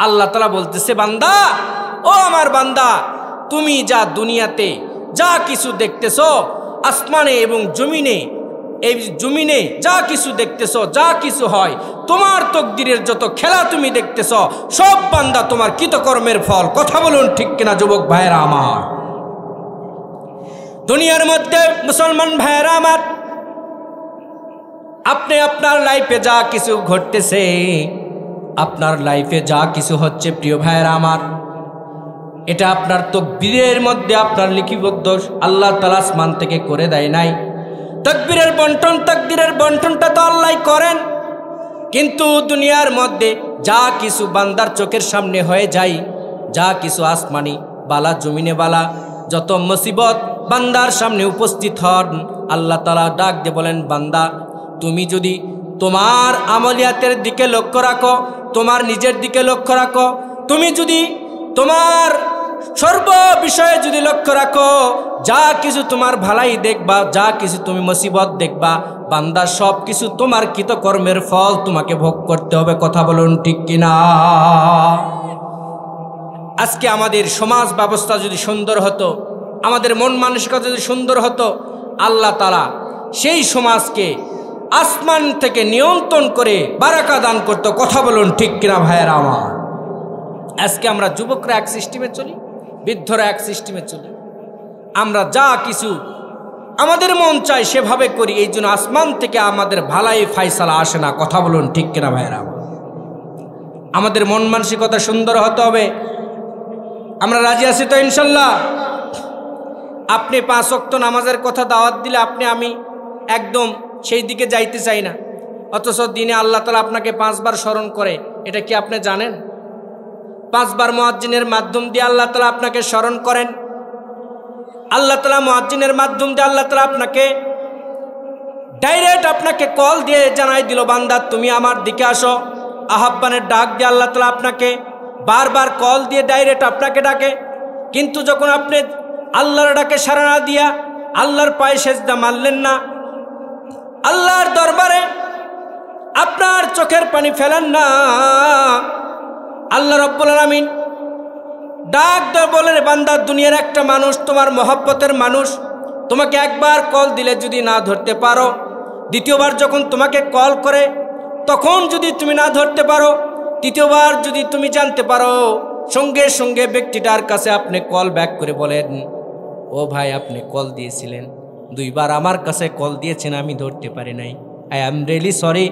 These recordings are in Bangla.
আল্লাহ তাআলা বলতেছে, বান্দা, ও আমার বান্দা, তুমি যা দুনিয়াতে যা কিছু দেখতেছো, আসমানে এবং জমিনে, এই জমিনে যা কিছু দেখতেছো, যা কিছু হয়, তোমার তকদিরের যত খেলা তুমি দেখতেছো, সব বান্দা তোমার কৃতকর্মের ফল। কথা বলুন ঠিক কিনা যুবক ভাইয়েরা আমার? দুনিয়ার মধ্যে মুসলমান ভাইয়েরা আমার, আপনি আপনার লাইফে যা কিছু ঘটতেছে, আপনার লাইফে যা কিছু হচ্ছে প্রিয় ভাইয়েরা আমার, এটা আপনার তকদিরের মধ্যে আপনার লিপিবদ্ধ আল্লাহ তাআলা আসমান থেকে করে দেয় নাই। তকদিরের বন্টনটা তো আল্লাহ করেন, কিন্তু দুনিয়ার মধ্যে যা কিছু বান্দার চোখের সামনে হয়ে যায়, যা কিছু আসমানি বালা জমিনে বালা যত মুসিবত বান্দার সামনে উপস্থিত হন, আল্লাহ তাআলা ডাক দিয়ে বলেন, বান্দা, তুমি যদি তোমার আমলিয়াতের দিকে লক্ষ্য রাখো, তোমার নিজের দিকে লক্ষ্য রাখো, তুমি যদি তোমার সর্ব বিষয়ে যদি লক্ষ্য রাখো, যা কিছু তোমার ভালাই দেখবা, যা কিছু তুমি মুসিবত দেখবা, বান্দা সব কিছু তোমার কৃতকর্মের ফল তোমাকে ভোগ করতে হবে। কথা বলুন ঠিক কিনা? আজকে আমাদের সমাজ ব্যবস্থা যদি সুন্দর হতো, আমাদের মন মানসিকতা যদি সুন্দর হতো, আল্লাহ তাআলা সেই সমাজকে আসমান থেকে নিয়ন্ত্রণ করে বারাকা দান করতো। কথা বলুন ঠিক কিনা ভাইয়েরা আমার? আজকে আমরা যুবকরা এক সিস্টেমে চলি, বৃদ্ধরা এক সিস্টেমে চলি, আমরা যা কিছু আমাদের মন চায় সেভাবে করি, এই জন্য আসমান থেকে আমাদের ভালাই ফায়সালা আসে না। কথা বলুন ঠিক কিনা ভাইয়েরা? আমাদের মন মানসিকতা সুন্দর হতে হবে। আমরা রাজি আছি তো ইনশাল্লাহ? আপনি 5 ওয়াক্ত নামাজের কথা দাওয়াত দিলে আমি একদম সেই দিকে যাইতে চাই না, অথচ দিনে আল্লাহ তাআলা আপনাকে 5 বার স্মরণ করে, এটা কি আপনি জানেন? 5 বার মুয়াজ্জিনের মাধ্যম দিয়ে আল্লাহ তাআলা আপনাকে স্মরণ করেন। আল্লাহ তাআলা মুয়াজ্জিনের মাধ্যম দিয়ে আল্লাহ তাআলা আপনাকে ডাইরেক্ট আপনাকে কল দিয়ে জানাই দিল, বান্দা তুমি আমার দিকে আসো। আহ্বানের ডাক দিয়ে আল্লাহ তাআলা আপনাকে বারবার কল দিয়ে ডাইরেক্ট আপনাকে ডাকে। কিন্তু যখন আপনি আল্লাহর ডাকে সাড়া না দিয়া আল্লাহর পায়ে সেজদা মারলেন না, আল্লাহর দরবারে আপনার চোখের পানি ফেলেন না, আল্লাহ রাব্বুল আলামিন ডাক দিয়ে বলেন, বান্দা, দুনিয়ার একটা মানুষ, তোমার মহব্বতের মানুষ, তোমাকে একবার কল দিলে যদি না ধরতে পারো, দ্বিতীয়বার যখন তোমাকে কল করে তখন যদি তুমি না ধরতে পারো, তৃতীয়বার যদি তুমি জানতে পারো, সঙ্গে সঙ্গে ব্যক্তিটার কাছে আপনি কল ব্যাক করে বলেন, ও ভাই, আপনি কল দিয়েছিলেন, 2 বার আমার কাছে কল দিয়েছেন, আমি ধরতে পারি নাই, আই এম রিয়েলি সরি,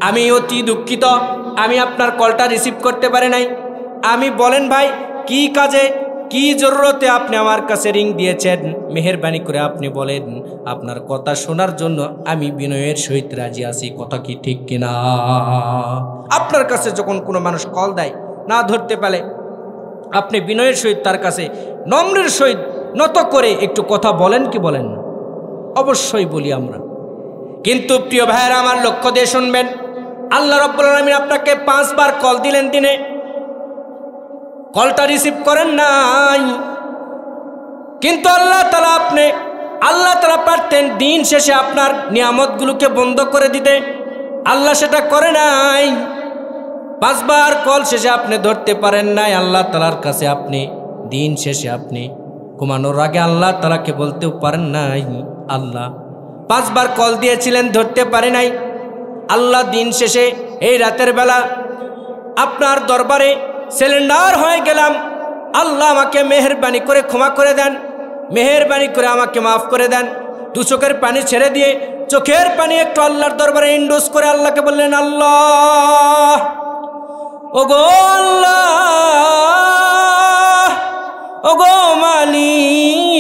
আমি অতি দুঃখিত, আমি আপনার কলটা রিসিভ করতে পারি নাই। আমি বলেন ভাই, কি কাজে কি জরুরতে আপনি আমার কাছে রিং দিয়েছেন, মেহেরবানি করে আপনি বলেন, আপনার কথা শোনার জন্য আমি বিনয়ের সহিত রাজি আছি। কথা কি ঠিক কিনা? আপনার কাছে যখন কোনো মানুষ কল দেয়, না ধরতে পারে, আপনি বিনয়ের সহিত তার কাছে নম্রের সহিত নত করে একটু কথা বলেন কি বলেন না? অবশ্যই বলি আমরা। কিন্তু প্রিয় ভাইয়েরা আমার, লক্ষ্য দিয়ে শুনবেন, আল্লাহ রাব্বুল আলামিন আপনাকে 5 বার কল দিলেন দিনে, কলটা রিসিভ করেন নাই। কিন্তু আল্লাহ তাআলা পারতেন দিন শেষে আপনার নিয়ামতগুলোকে বন্ধ করে দিতে, আল্লাহ সেটা করে নাই। 5 বার কল শেষে আপনি ধরতে পারেন নাই, আল্লাহ তাআলার কাছে আপনি দিন শেষে আপনি ঘুমানোর আগে আল্লাহ তাআলাকে বলতেও পারেন নাই, আল্লাহ 5 বার কল দিয়েছিলেন, ধরতে পারে নাই, আল্লাহ দিন শেষে এই রাতের বেলা আপনার দরবারে সিলিন্ডার হয়ে গেলাম, আল্লাহ আমাকে মেহেরবানি করে ক্ষমা করে দেন, মেহেরবানি করে আমাকে মাফ করে দেন। 2 চোখের পানি ছেড়ে দিয়ে চোখের পানি একটু আল্লাহর দরবারে ইন্ডোজ করে আল্লাহকে বললেন, আল্লাহ, ওগো আল্লাহ, ওগো মালিক,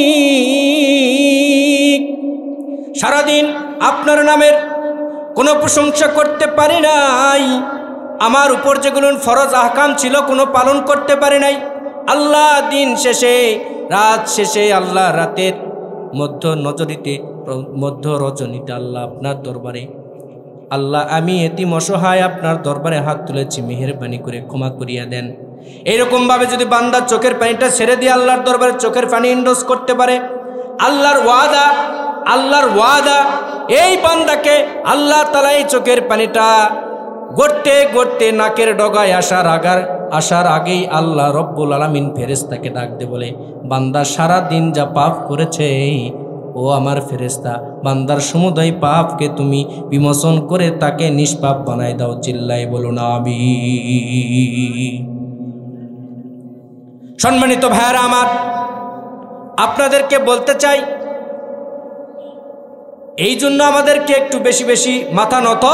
সারাদিন আপনার নামের কোনো প্রশংসা করতে পারি নাই, আমার উপর যেগুলো ফরজ আহকাম ছিল কোনো পালন করতে পারি নাই। আল্লাহ দিন শেষে, রাত শেষে, আল্লাহ রাতের মধ্য রজনীতে আল্লাহ আপনার দরবারে, আল্লাহ আমি এতিম অসহায় আপনার দরবারে হাত তুলেছি, মেহেরবানি করে ক্ষমা করিয়া দেন। এইরকম ভাবে যদি বান্দা চোখের পানিটা ছেড়ে দিয়ে আল্লাহর দরবারে চোখের পানি ইন্ডোজ করতে পারে, আল্লাহর ওয়াদা, এই বান্দাকে আল্লাহ তাআলা এই চোখের পানিটা গড়তে গড়তে নাকের ডগায় আসার আগেই আল্লাহ রব্বুল আলামিন ফেরেশতাকে ডাক দে বলে, বান্দা সারা দিন যা পাপ করেছে, ও আমার ফেরেশতা, বান্দার সমুদয় পাপকে তুমি বিমোচন করে তাকে নিষ্পাপ বানায় দাও। চিল্লাই বলুন আমিন। সম্মানিত ভাইরা আমার, আপনাদেরকে বলতে চাই, এই জন্য আমাদেরকে একটু বেশি বেশি মাথা নত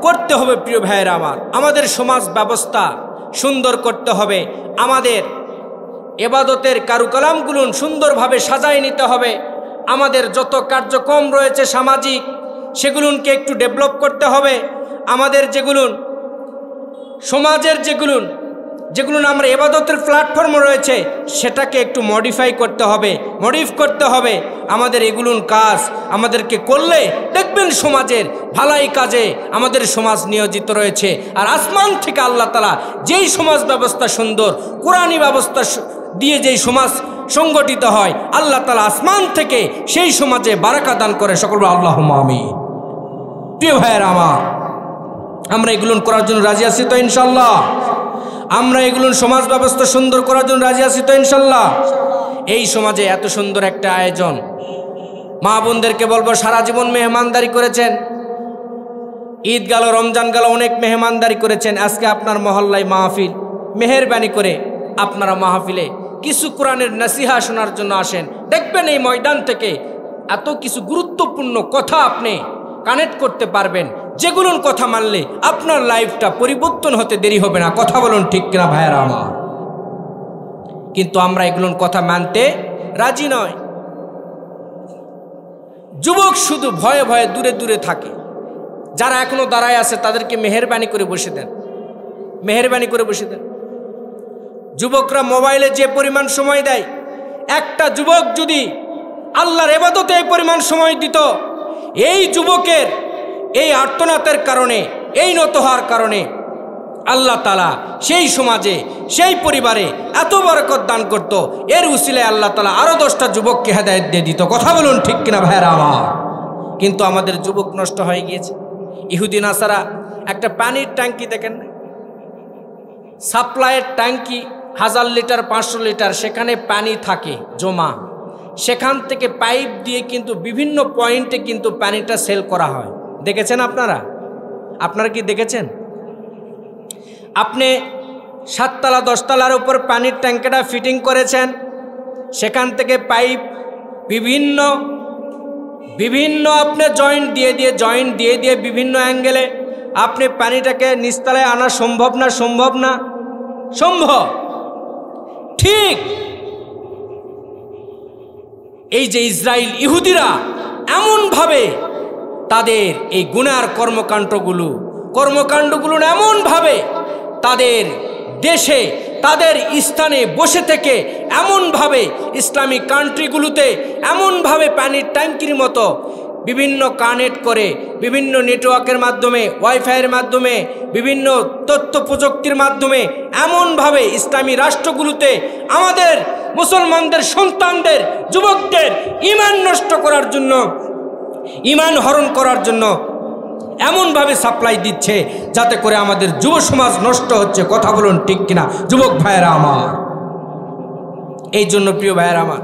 করতে হবে। প্রিয় ভাইরা আমার, আমাদের সমাজ ব্যবস্থা সুন্দর করতে হবে, আমাদের ইবাদতের কারুকালামগুলো সুন্দরভাবে সাজায় নিতে হবে, আমাদের যত কার্যক্রম রয়েছে সামাজিক সেগুলোকে একটু ডেভেলপ করতে হবে, আমাদের যেগুলো সমাজের যেগুলো আমরা ইবাদতের প্ল্যাটফর্ম রয়েছে সেটাকে একটু মডিফাই করতে হবে, করতে হবে। আমাদের এগুলো কাজ আমাদেরকে করলে দেখবেন সমাজের ভালাই কাজে আমাদের সমাজ নিয়োজিত রয়েছে। আর আসমান থেকে আল্লাহ তাআলা যেই সমাজ ব্যবস্থা সুন্দর, কোরআনী ব্যবস্থা দিয়ে যেই সমাজ সংগঠিত হয়, আল্লাহ তাআলা আসমান থেকে সেই সমাজে বারাকা দান করে। সকল আল্লাহুম্মা আমিন। প্রিয় ভাইয়েরা আমার, আমরা এগুলো করার জন্য রাজি আছি তো ইনশাআল্লাহ? আমরা এগুলো সমাজ ব্যবস্থা সুন্দর করার জন্য রাজি আছি তো ইনশাআল্লাহ? এই সমাজে এত সুন্দর একটা আয়োজন, মা বোনদেরকে বলবো সারা জীবন মেহমানদারি করেছেন, ঈদ গেল, রমজান গেল, অনেক মেহমানদারি করেছেন। আজকে আপনার মহল্লায় মাহফিল, মেহেরবানি করে আপনারা মাহফিলে কিছু কোরআনের নসিহা শোনার জন্য আসেন। দেখবেন এই ময়দান থেকে এত কিছু গুরুত্বপূর্ণ কথা আপনি কানেক্ট করতে পারবেন, যেগুলোর কথা মানলে আপনার লাইফটা পরিবর্তন হতে দেরি হবে না। কথা বলুন ঠিক কিনা ভাইয়ারা আমার? কিন্তু আমরা এগুলোর কথা মানতে রাজি নয়। যুবক শুধু ভয়ে ভয়ে দূরে দূরে থাকে। যারা এখনো দাঁড়ায় আছে তাদেরকে মেহেরবানি করে বসে দেন, মেহেরবানি করে বসে দেন। যুবকরা মোবাইলে যে পরিমাণ সময় দেয়, একটা যুবক যদি আল্লাহর ইবাদতে এই পরিমাণ সময় দিত, এই যুবকের এই আর্তনাদের কারণে, এই নত হওয়ার কারণে আল্লাহ তাআলা সেই সমাজে, সেই পরিবারে এত বরকত দান করত। এর উসিলায় আল্লাহ তাআলা আরো 10টা যুবককে হেদায়েত দিয়ে দিত। কথা বলুন ঠিক কিনা ভাইরা আমার? কিন্তু আমাদের যুবক নষ্ট হয়ে গিয়েছে। ইহুদি নাসারা একটা পানির ট্যাঙ্কি দেখেন না, সাপ্লাইয়ের ট্যাঙ্কি 1000 লিটার 500 লিটার, সেখানে পানি থাকে জমা, সেখান থেকে পাইপ দিয়ে কিন্তু বিভিন্ন পয়েন্টে কিন্তু পানিটা সেল করা হয়। দেখেছেন আপনারা? আপনারা কি দেখেছেন? আপনি 7 তলা 10 তলার উপর পানির ট্যাঙ্কিটা ফিটিং করেছেন, সেখান থেকে পাইপ বিভিন্ন আপনি জয়েন্ট দিয়ে দিয়ে বিভিন্ন অ্যাঙ্গেলে আপনি পানিটাকে নিচতলায় আনা সম্ভব না? সম্ভব না? সম্ভব। ঠিক এই যে ইসরায়েল ইহুদিরা এমনভাবে তাদের এই গুনার কর্মকাণ্ডগুলো এমনভাবে তাদের দেশে, তাদের স্থানে বসে থেকে এমনভাবে ইসলামিক কান্ট্রিগুলোতে এমনভাবে পানির ট্যাঙ্কির মতো বিভিন্ন কানেক্ট করে, বিভিন্ন নেটওয়ার্কের মাধ্যমে, ওয়াইফাইয়ের মাধ্যমে, বিভিন্ন তথ্য প্রযুক্তির মাধ্যমে এমনভাবে ইসলামী রাষ্ট্রগুলোতে আমাদের মুসলমানদের সন্তানদের, যুবকদের ঈমান নষ্ট করার জন্য, ঈমান হরণ করার জন্য এমনভাবে সাপ্লাই দিচ্ছে যাতে করে আমাদের যুব সমাজ নষ্ট হচ্ছে। কথা বলুন ঠিক কিনা যুবক ভাইয়েরা আমার? এই জন্য প্রিয় ভাইয়েরা আমার,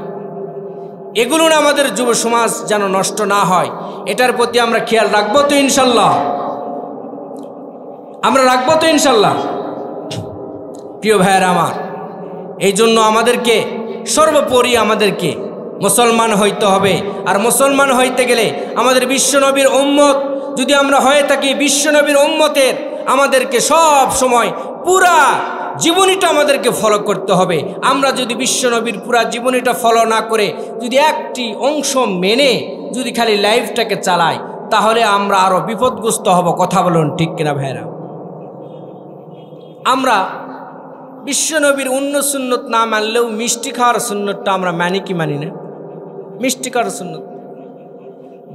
এগুলো আমাদের যুব সমাজ যেন নষ্ট না হয়, এটার প্রতি আমরা খেয়াল রাখবো তো ইনশাল্লাহ? আমরা রাখবো তো ইনশাল্লাহ? প্রিয় ভাইয়েরা আমার, এই জন্য আমাদেরকে সর্বোপরি আমাদেরকে মুসলমান হইতে হবে। আর মুসলমান হইতে গেলে আমাদের বিশ্বনবীর উম্মত যদি আমরা হয়ে থাকি, বিশ্বনবীর উম্মতের আমাদেরকে সব সময় পুরা জীবনীটা আমাদেরকে ফলো করতে হবে। আমরা যদি বিশ্বনবীর পুরা জীবনীটা ফলো না করে যদি একটি অংশ মেনে যদি খালি লাইফটাকে চালাই, তাহলে আমরা আরো বিপদগ্রস্ত হব। কথা বলুন ঠিক কিনা ভাইরা? আমরা বিশ্বনবীর অন্য সুন্নত না মানলেও মিষ্টি খাওয়ার সুন্নতটা আমরা মানি কি মানি না? মিষ্টি খাওয়ার সুন্নত,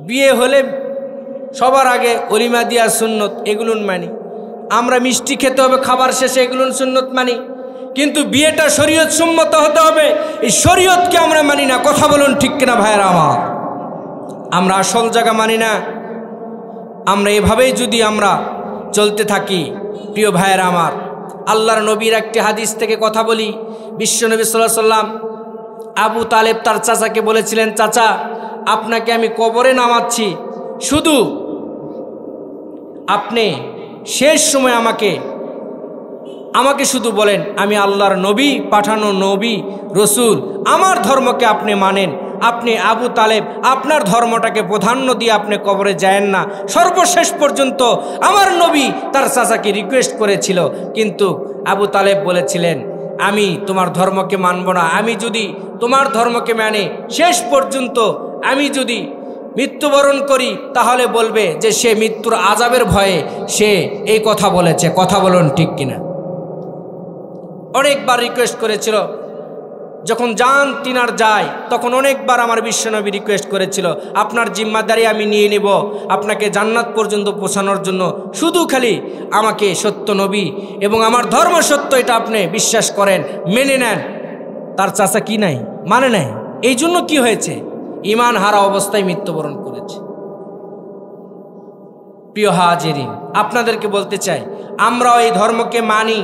বিয়ে হলে সবার আগে অলিমা দেওয়ার সুন্নত, এগুলো মানি। আমরা মিষ্টি খেতে হবে খাবার শেষে, এগুলো সুন্নত মানি। কিন্তু বিয়েটা শরীয়ত সম্মত হতে হবে, এই শরীয়তকে আমরা মানি না। কথা বলুন ঠিক কিনা ভাইয়েরা আমার? আমরা আসল জায়গা মানি না। আমরা এভাবেই যদি আমরা চলতে থাকি। প্রিয় ভাইয়েরা আমার, আল্লাহর নবীর একটি হাদিস থেকে কথা বলি। বিশ্বনবী সাল্লাল্লাহু আলাইহি ওয়াসাল্লাম আবু তালেব তার চাচাকে বলেছিলেন, চাচা আপনাকে আমি কবরে নামাচ্ছি, শুধু আপনি শেষ সময় আমাকে শুধু বলেন আমি আল্লাহর নবী, পাঠানো নবী রসুল, আমার ধর্মকে আপনি মানেন। আপনি আবু তালেব আপনার ধর্মটাকে প্রাধান্য দিয়ে আপনি কবরে যায়েন না। সর্বশেষ পর্যন্ত আমার নবী তার চাচাকে রিকোয়েস্ট করেছিল, কিন্তু আবু তালেব বলেছিলেন আমি তোমার ধর্মকে মানব না। আমি যদি তোমার ধর্মকে মানে শেষ পর্যন্ত আমি যদি মৃত্যুবরণ করি তাহলে বলবে যে সে মৃত্যুর আযাবের ভয়ে সে এই কথা বলেছে। কথা বলুন ঠিক কিনা? অনেকবার রিকোয়েস্ট করেছিল, যখন যান তিনার যায় তখন অনেকবার আমার বিশ্বনবী রিকোয়েস্ট করেছিল আপনার জিম্মাদারি আমি নিয়ে নেব আপনাকে জান্নাত পর্যন্ত পৌঁছানোর জন্য, শুধু খালি আমাকে সত্য নবী এবং আমার ধর্ম সত্য এটা আপনি বিশ্বাস করেন, মেনে নেন। তার চাচা কি নাই, মানে নাই। এই জন্য কি হয়েছে? ঈমান হারা অবস্থায় মৃত্যুবরণ করেছে। প্রিয় হাজিরিন, আপনাদেরকে বলতে চাই আমরাও এই ধর্মকে মানি,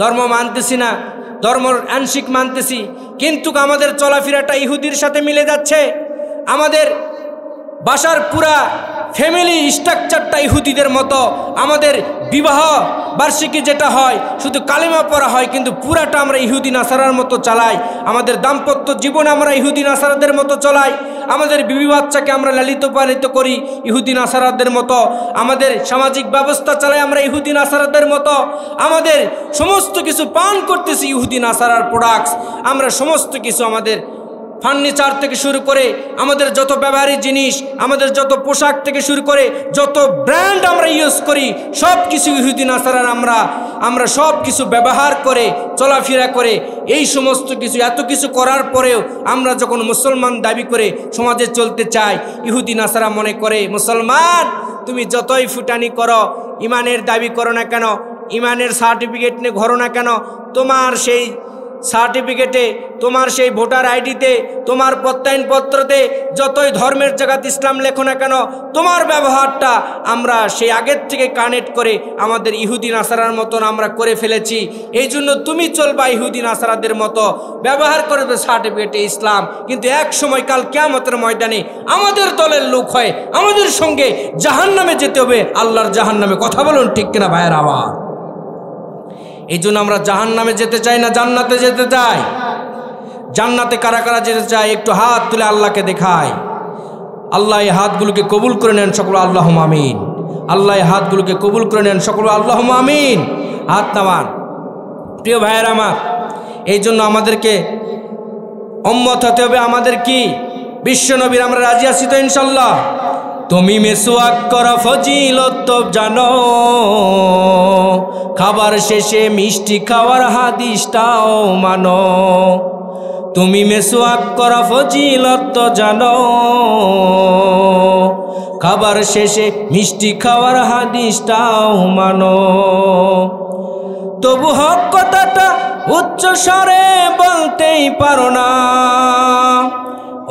ধর্ম মানতেছি না, ধর্মর আংশিক মানতেছি, কিন্তু আমাদের চলাফেরাটা ইহুদির সাথে মিলে যাচ্ছে। আমাদের বাসার পুরা ফ্যামিলি স্ট্রাকচারটা ইহুদিদের মতো। আমাদের বিবাহ বার্ষিকী যেটা হয় শুধু কালিমা পড়া হয়, কিন্তু পুরাটা আমরা ইহুদি নাসারার মতো চালাই। আমাদের দাম্পত্য জীবন আমরা ইহুদি নাসারাদের মতো চালাই। আমাদের বিবি বাচ্চাকে আমরা লালিত পালিত করি ইহুদি নাসারাদের মতো। আমাদের সামাজিক ব্যবস্থা চালাই আমরা ইহুদি নাসারাদের মতো। আমাদের সমস্ত কিছু পান করতেছি ইহুদি নাসারার প্রোডাক্টস। আমরা সমস্ত কিছু আমাদের ফার্নিচার থেকে শুরু করে আমাদের যত ব্যবহারিক জিনিস, আমাদের যত পোশাক থেকে শুরু করে যত ব্র্যান্ড আমরা ইউজ করি সব কিছু ইহুদি নাসারার আমরা সব কিছু ব্যবহার করে চলাফেরা করে এই সমস্ত কিছু এত কিছু করার পরেও আমরা যখন মুসলমান দাবি করে সমাজে চলতে চাই, ইহুদি নাসারা মনে করে মুসলমান তুমি যতই ফুটানি করো, ইমানের দাবি করো না কেন, ইমানের সার্টিফিকেট নিয়ে ঘরো না কেন, তোমার সেই সার্টিফিকেটে, তোমার সেই ভোটার আইডিতে, তোমার প্রত্যয়নপত্রতে যতই ধর্মের জায়গাতে ইসলাম লেখো না কেন, তোমার ব্যবহারটা আমরা সেই আগের থেকে কানেক্ট করে আমাদের ইহুদি নাসারার মতন আমরা করে ফেলেছি। এই জন্য তুমি চলবা ইহুদি নাসারাদের মতো, ব্যবহার করবে সার্টিফিকেটে ইসলাম, কিন্তু এক সময় কাল কিয়ামতের ময়দানে আমাদের দলের লোক হয়, আমাদের সঙ্গে জাহান্নামে যেতে হবে, আল্লাহর জাহান্নামে। কথা বলুন ঠিক কিনা ভাইয়ের? আবার এই জন্য আমরা জাহান্নামে যেতে চাই না, জান্নাতে যেতে চাই। জান্নাতে কারা কারা যেতে চায় একটু হাত তুলে আল্লাহকে দেখায়। আল্লাহ এই হাতগুলোকে কবুল করে নেন সকল, আল্লাহুম্মা আমিন। আল্লাহ এই হাতগুলোকে কবুল করে নেন সকল, আল্লাহুম্মা আমিন। হাত নামান। প্রিয় ভাইয়ের আমার, এই জন্য আমাদেরকে উম্মত হতে হবে। আমাদের কি বিশ্বনবীর আমরা রাজি আছি তো ইনশাল্লাহ? তুমি মেসওয়াক করা ফজিলত জানো, খাবার শেষে মিষ্টি খাওয়ার হাদিসটাও মানো। তুমি মেসওয়াক করা ফজিলত জানো, খাবার শেষে মিষ্টি খাওয়ার হাদিসটাও মানো। তবু হক কথাটা উচ্চ স্বরে বলতেই পারো না,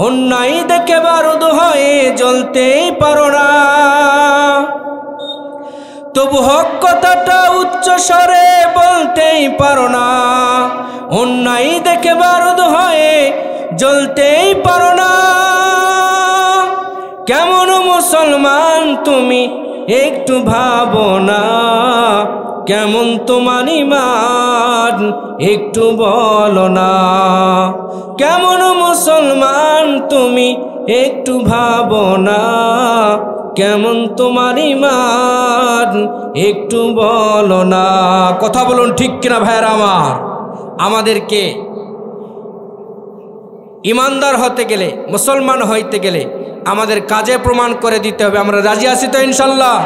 অন্যায় দেখে বারুদ হয়ে জ্বলতেই পারো না। তবু হক কথাটা উচ্চ স্বরে বলতেই পারো না, অন্যায় দেখে বারুদ হয়ে জ্বলতেই পারো না। কেমন মুসলমান তুমি একটু ভাবো না, কেমন তোমার ঈমান একটু বলো না। কেমন মুসলমান তুমি একটু ভাবো না, কেমন তোমার ঈমান একটু বলো না। কথা বলুন ঠিক কিনা ভাইয়েরা আমার? আমাদেরকে ইমানদার হতে গেলে, মুসলমান হইতে গেলে আমাদের কাজে প্রমাণ করে দিতে হবে। আমরা রাজি আছি তো ইনশাল্লাহ?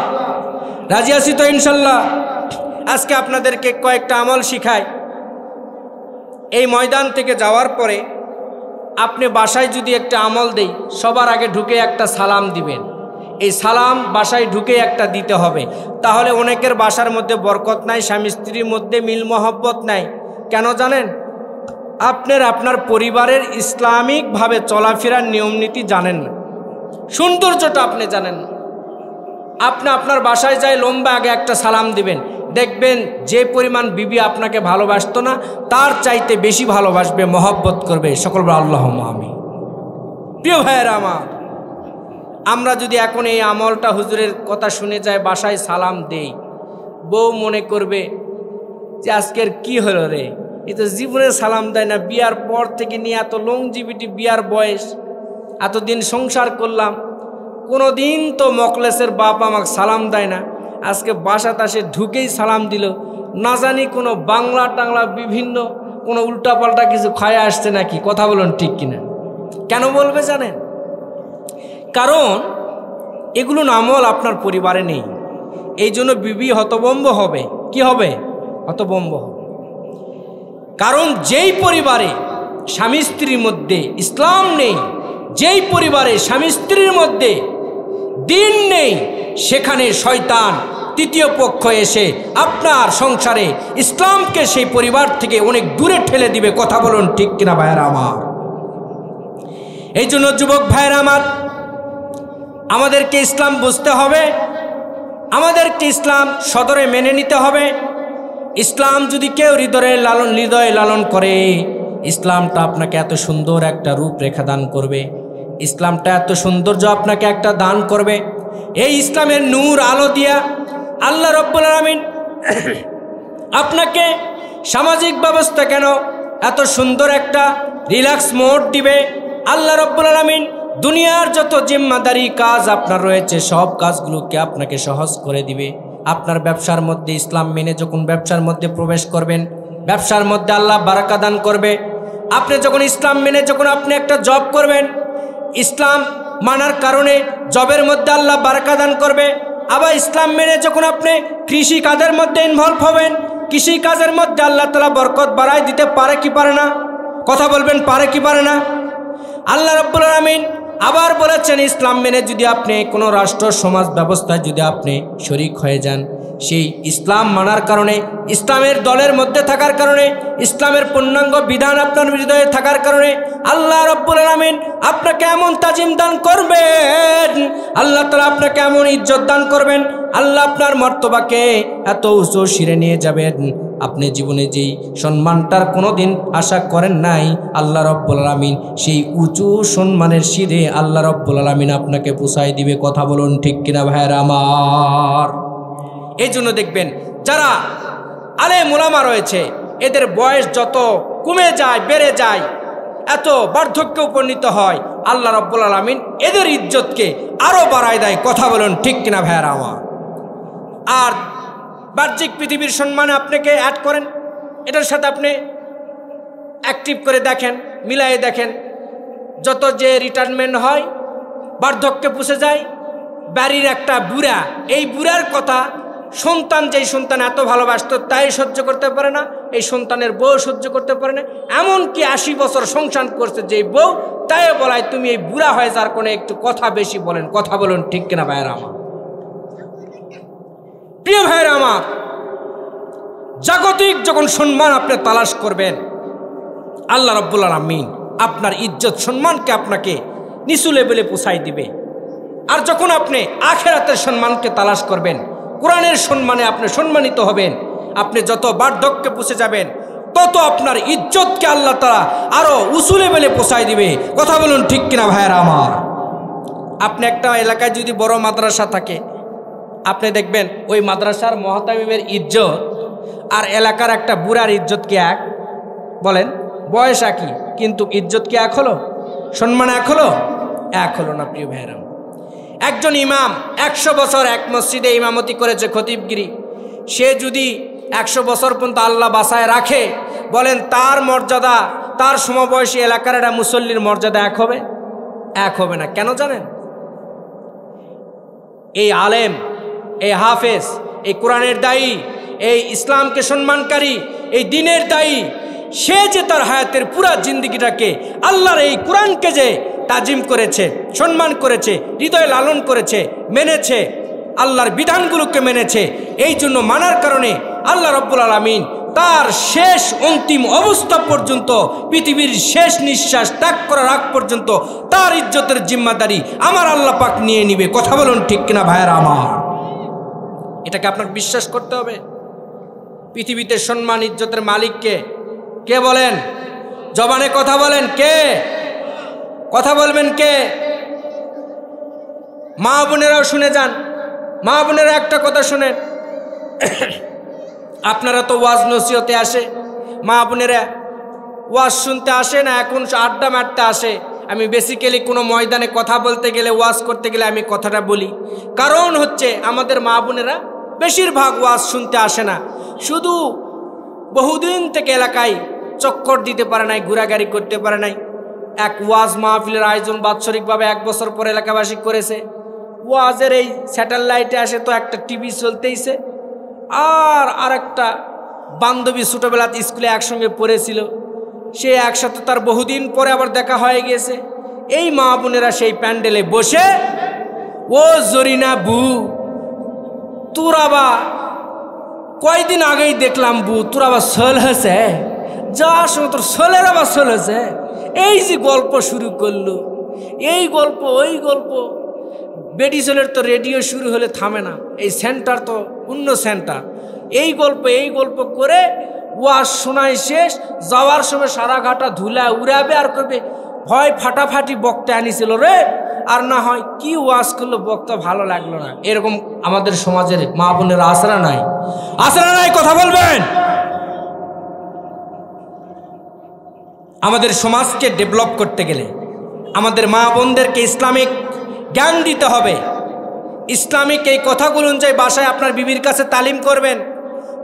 রাজি আছি তো ইনশাল্লাহ? আজকে আপনাদেরকে কয়েকটা আমল শিখাই। এই ময়দান থেকে যাওয়ার পরে আপনি বাসায় যদি একটা আমল দেই, সবার আগে ঢুকে একটা সালাম দিবেন। এই সালাম বাসায় ঢুকে একটা দিতে হবে। তাহলে অনেকের বাসার মধ্যে বরকত নাই, স্বামী স্ত্রীর মধ্যে মিল মহব্বত নাই। কেন জানেন? আপনার পরিবারের ইসলামিকভাবে চলাফেরার নিয়ম নীতি জানেন না, সৌন্দর্যটা আপনি জানেন না। আপনি আপনার বাসায় যাই লম্বা আগে একটা সালাম দিবেন, দেখবেন যে পরিমাণ বিবি আপনাকে ভালোবাসতো না তার চাইতে বেশি ভালোবাসবে, মহব্বত করবে। সকল আল্লাহুম্মা আমিন। প্রিয় ভাইয়েরা আমার, আমরা যদি এখন এই আমলটা হুজুরের কথা শুনে যায় বাসায় সালাম দেই, বউ মনে করবে যে আজকের কি হলো রে, এ তো জীবনে সালাম দেয় না, বিয়ার পর থেকে নিয়ে এত লংজিভিটি, বিয়ার বয়স, এতদিন সংসার করলাম, কোনো দিন তো মকলেসের বাপ আমাকে সালাম দেয় না, আজকে বাসাতে আসে ঢুকেই সালাম দিল, না জানি কোনো বাংলা টাংলা বিভিন্ন কোনো উল্টাপাল্টা কিছু খায় আসছে নাকি। কথা বলুন ঠিক কিনা? কেন বলবে জানেন? কারণ এগুলো আমল আপনার পরিবারে নেই, এই জন্য বিবি হতভম্ব হবে। কি হবে? হতভম্ব হবে। কারণ যেই পরিবারে স্বামী স্ত্রীর মধ্যে ইসলাম নেই, যেই পরিবারে স্বামী স্ত্রীর মধ্যে দিন নেই, সেখানে শয়তান তৃতীয় পক্ষ এসে আপনার সংসারে ইসলামকে সেই পরিবার থেকে অনেক দূরে ঠেলে দিবে। কথা বলুন ঠিক কিনা ভাইয়েরা আমার? এই জন্য যুবক ভাইয়েরা আমার, আমাদেরকে ইসলাম বুঝতে হবে, আমাদেরকে ইসলাম সদরে মেনে নিতে হবে। ইসলাম যদি কেউ হৃদয়ে লালন করে, ইসলামটা আপনাকে এত সুন্দর একটা রূপরেখা দান করবে, ইসলামটা এত সৌন্দর্য আপনাকে একটা দান করবে। এই ইসলামের নূর আলো দিয়া আল্লাহ রাব্বুল আলামিন আপনাকে সামাজিক ব্যবস্থা কেন এত সুন্দর একটা রিল্যাক্স মোড দিবে। আল্লাহ রাব্বুল আলামিন দুনিয়ার যত জিম্মাদারি কাজ আপনার রয়েছে সব কাজগুলোকে আপনাকে সহজ করে দিবে। আপনার ব্যবসার মধ্যে ইসলাম মেনে যখন ব্যবসার মধ্যে প্রবেশ করবেন, ব্যবসার মধ্যে আল্লাহ বারাকা দান করবে। আপনি যখন ইসলাম মেনে যখন আপনি একটা জব করবেন, ইসলাম মানার কারণে জবের মধ্যে আল্লাহ বারাকা দান করবে। আবার ইসলাম মেনে যখন আপনি কৃষি কাজের মধ্যে ইনভলভ হবেন, কৃষি কাজের মধ্যে আল্লাহ তাআলা বরকত বাড়ায় দিতে পারে কি পারে না? কথা বলবেন, পারে কি পারে না? আল্লাহ রাব্বুল আলামিন আবার বলেছেন, ইসলাম মেনে যদি আপনি কোনো রাষ্ট্র সমাজ ব্যবস্থায় যদি আপনি শরীক হয়ে যান, সেই ইসলাম মানার কারণে, ইসলামের দলের মধ্যে থাকার কারণে, ইসলামের পূর্ণাঙ্গ বিধান আপনার হৃদয়ে থাকার কারণে আল্লাহ রাব্বুল আলামিন আপনাকে এমন তাজিম দান করবেন, আল্লাহ তাআলা আপনাকে এমন ইজ্জত দান করবেন, আল্লাহ আপনার মর্তবাকে এত উঁচু শিরে নিয়ে যাবেন, আপনি জীবনে যেই সম্মানটার কোনোদিন আশা করেন নাই, আল্লাহ রাব্বুল আলামিন সেই উঁচু সম্মানের শিরে আল্লাহ রাব্বুল আলামিন আপনাকে পৌঁছায় দিবে। কথা বলুন ঠিক কিনা ভাইয়েরা আমার? এই জন্য দেখবেন যারা আলেম ওলামা রয়েছে, এদের বয়স যত কমে যায়, বেড়ে যায়, এত বার্ধক্যে উপনীত হয়, আল্লাহ রাব্বুল আলামিন এদের ইজ্জতকে আরো বাড়ায় দেয়। কথা বলুন ঠিক কিনা ভাইয়েরা আমার? আর বাহ্যিক পৃথিবীর সম্মানে আপনাকে অ্যাড করেন, এটার সাথে আপনি অ্যাক্টিভ করে দেখেন, মিলায়ে দেখেন, যত যে রিটায়ারমেন্ট হয়, বার্ধক্যে পুষে যায়, বাড়ির একটা বুড়া, এই বুড়ার কথা সন্তান, যেই সন্তান এত ভালোবাসতো তাই সহ্য করতে পারে না, এই সন্তানের বউ সহ্য করতে পারে না, এমনকি 80 বছর সংসার করছে যেই বউ, তাই বলায় তুমি এই বুড়া হয়ে যার কোনো একটু কথা বেশি বলেন। কথা বলুন ঠিক কিনা ভাইয়েরা আমার? প্রিয় ভাইয়েরা আমার, জাগতিক যখন সম্মান আপনি তালাশ করবেন, আল্লাহ রাব্বুল আলামিন আপনার ইজ্জত সম্মানকে আপনাকে নিচু লেভেলে পৌঁছাই দিবে। আর যখন আপনি আখিরাতের সম্মানকে তালাশ করবেন, কোরআনের সম্মানে আপনি সম্মানিত হবেন, আপনি যত বার্ধক্যে পৌঁছে যাবেন তত আপনার ইজ্জতকে আল্লাহ তাআলা আরো উঁচু লেভেলে পৌঁছাই দিবে। কথা বলুন ঠিক কিনা ভাইয়েরা আমার? আপনি একটা এলাকায় যদি বড় মাদ্রাসা থাকে, আপনি দেখবেন ওই মাদ্রাসার মুহতামিমের ইজ্জত আর এলাকার একটা বুড়ার ইজ্জত কি এক? বলেন, বয়স একই কিন্তু ইজ্জত কি এক হলো? সম্মান এক হলো? এক হলো না প্রিয় ভাইয়েরা। একজন ইমাম 100 বছর এক মসজিদে ইমামতি করেছে, খতিবগিরি, সে যদি 100 বছর পর্যন্ত আল্লাহ বাসায় রাখে, বলেন তার মর্যাদা তার সমবয়সী এলাকার একটা মুসল্লির মর্যাদা এক হবে? এক হবে না। কেন জানেন? এই আলেম, এই হাফেজ, এই কোরআনের দায়ী, এই ইসলামকে সম্মানকারী, এই দ্বীনের দায়ী, সে যে তার হায়াতের পুরা জিন্দেগিটাকে আল্লাহর এই কোরআনকে যে তাজিম করেছে, সম্মান করেছে, হৃদয়ে লালন করেছে, মেনেছে, আল্লাহর বিধানগুলোকে মেনেছে, এই জন্য মানার কারণে আল্লাহ রাব্বুল আলামিন তার শেষ অন্তিম অবস্থা পর্যন্ত, পৃথিবীর শেষ নিঃশ্বাস ত্যাগ করার আগ পর্যন্ত তার ইজ্জতের জিম্মাদারি আমার আল্লাহ পাক নিয়ে নিবে। কথা বলুন ঠিক কিনা ভাইয়েরা আমার? এটাকে আপনার বিশ্বাস করতে হবে। পৃথিবীতে সম্মান ইজ্জতের মালিককে কে বলেন? জবানে কথা বলেন, কে কথা বলবেন? কে? মা বোনেরাও শুনে যান। মা বোনেরা একটা কথা শুনেন, আপনারা তো ওয়াজ নসিহতে আসে, মা বোনেরা ওয়াজ শুনতে আসে না, এখন আড্ডা মারতে আসে। আমি বেসিক্যালি কোনো ময়দানে কথা বলতে গেলে, ওয়াজ করতে গেলে আমি কথাটা বলি, কারণ হচ্ছে আমাদের মা বোনেরা বেশিরভাগ ওয়াজ শুনতে আসে না, শুধু বহুদিন থেকে এলাকায় চক্কর দিতে পারে নাই, ঘোরাঘুরি করতে পারে নাই। এক ওয়াজ মাহফিলের আয়োজন বাৎসরিকভাবে 1 বছর পর এলাকাবাসী করেছে। ওয়াজের এই স্যাটেলাইটে আসে তো একটা টিভি চলতেইছে, আর একটা বান্ধবী ছোটোবেলাতে স্কুলে একসঙ্গে পড়েছিল, সে একসাথে তার বহুদিন পরে আবার দেখা হয়ে গেছে। এই মা বোনেরা সেই প্যান্ডেলে বসে, ও জরিনা বু, তোর আবার কয়দিন আগেই দেখলাম বু, তোর আবার সোল হয়েছে, যাওয়ার সময় তোর সোলের আবার সোল হয়েছে। এই যে গল্প শুরু করলো, এই গল্প ওই গল্প, বেডিসেলের তো রেডিও শুরু হলে থামে না, এই সেন্টার তো অন্য সেন্টার। এই গল্প করে ওয়াজ শোনায় শেষ, যাওয়ার সময় সারা ঘাটা ধুলা উড়াবে আর করবে হয় ফাটাফাটি বক্তা আনিছিল রে, আর না হয় কি ওয়াজ করলো বক্তা ভালো লাগলো না। এরকম আমাদের সমাজের মা বোনের আশরা নাই, আশরা নাই, কথা বলবেন। আমাদের সমাজকে ডেভেলপ করতে গেলে আমাদের মা বোনদেরকে ইসলামিক জ্ঞান দিতে হবে। ইসলামিক এই কথাগুলো অনুযায়ী বাসায় আপনার বিবির কাছে তালিম করবেন,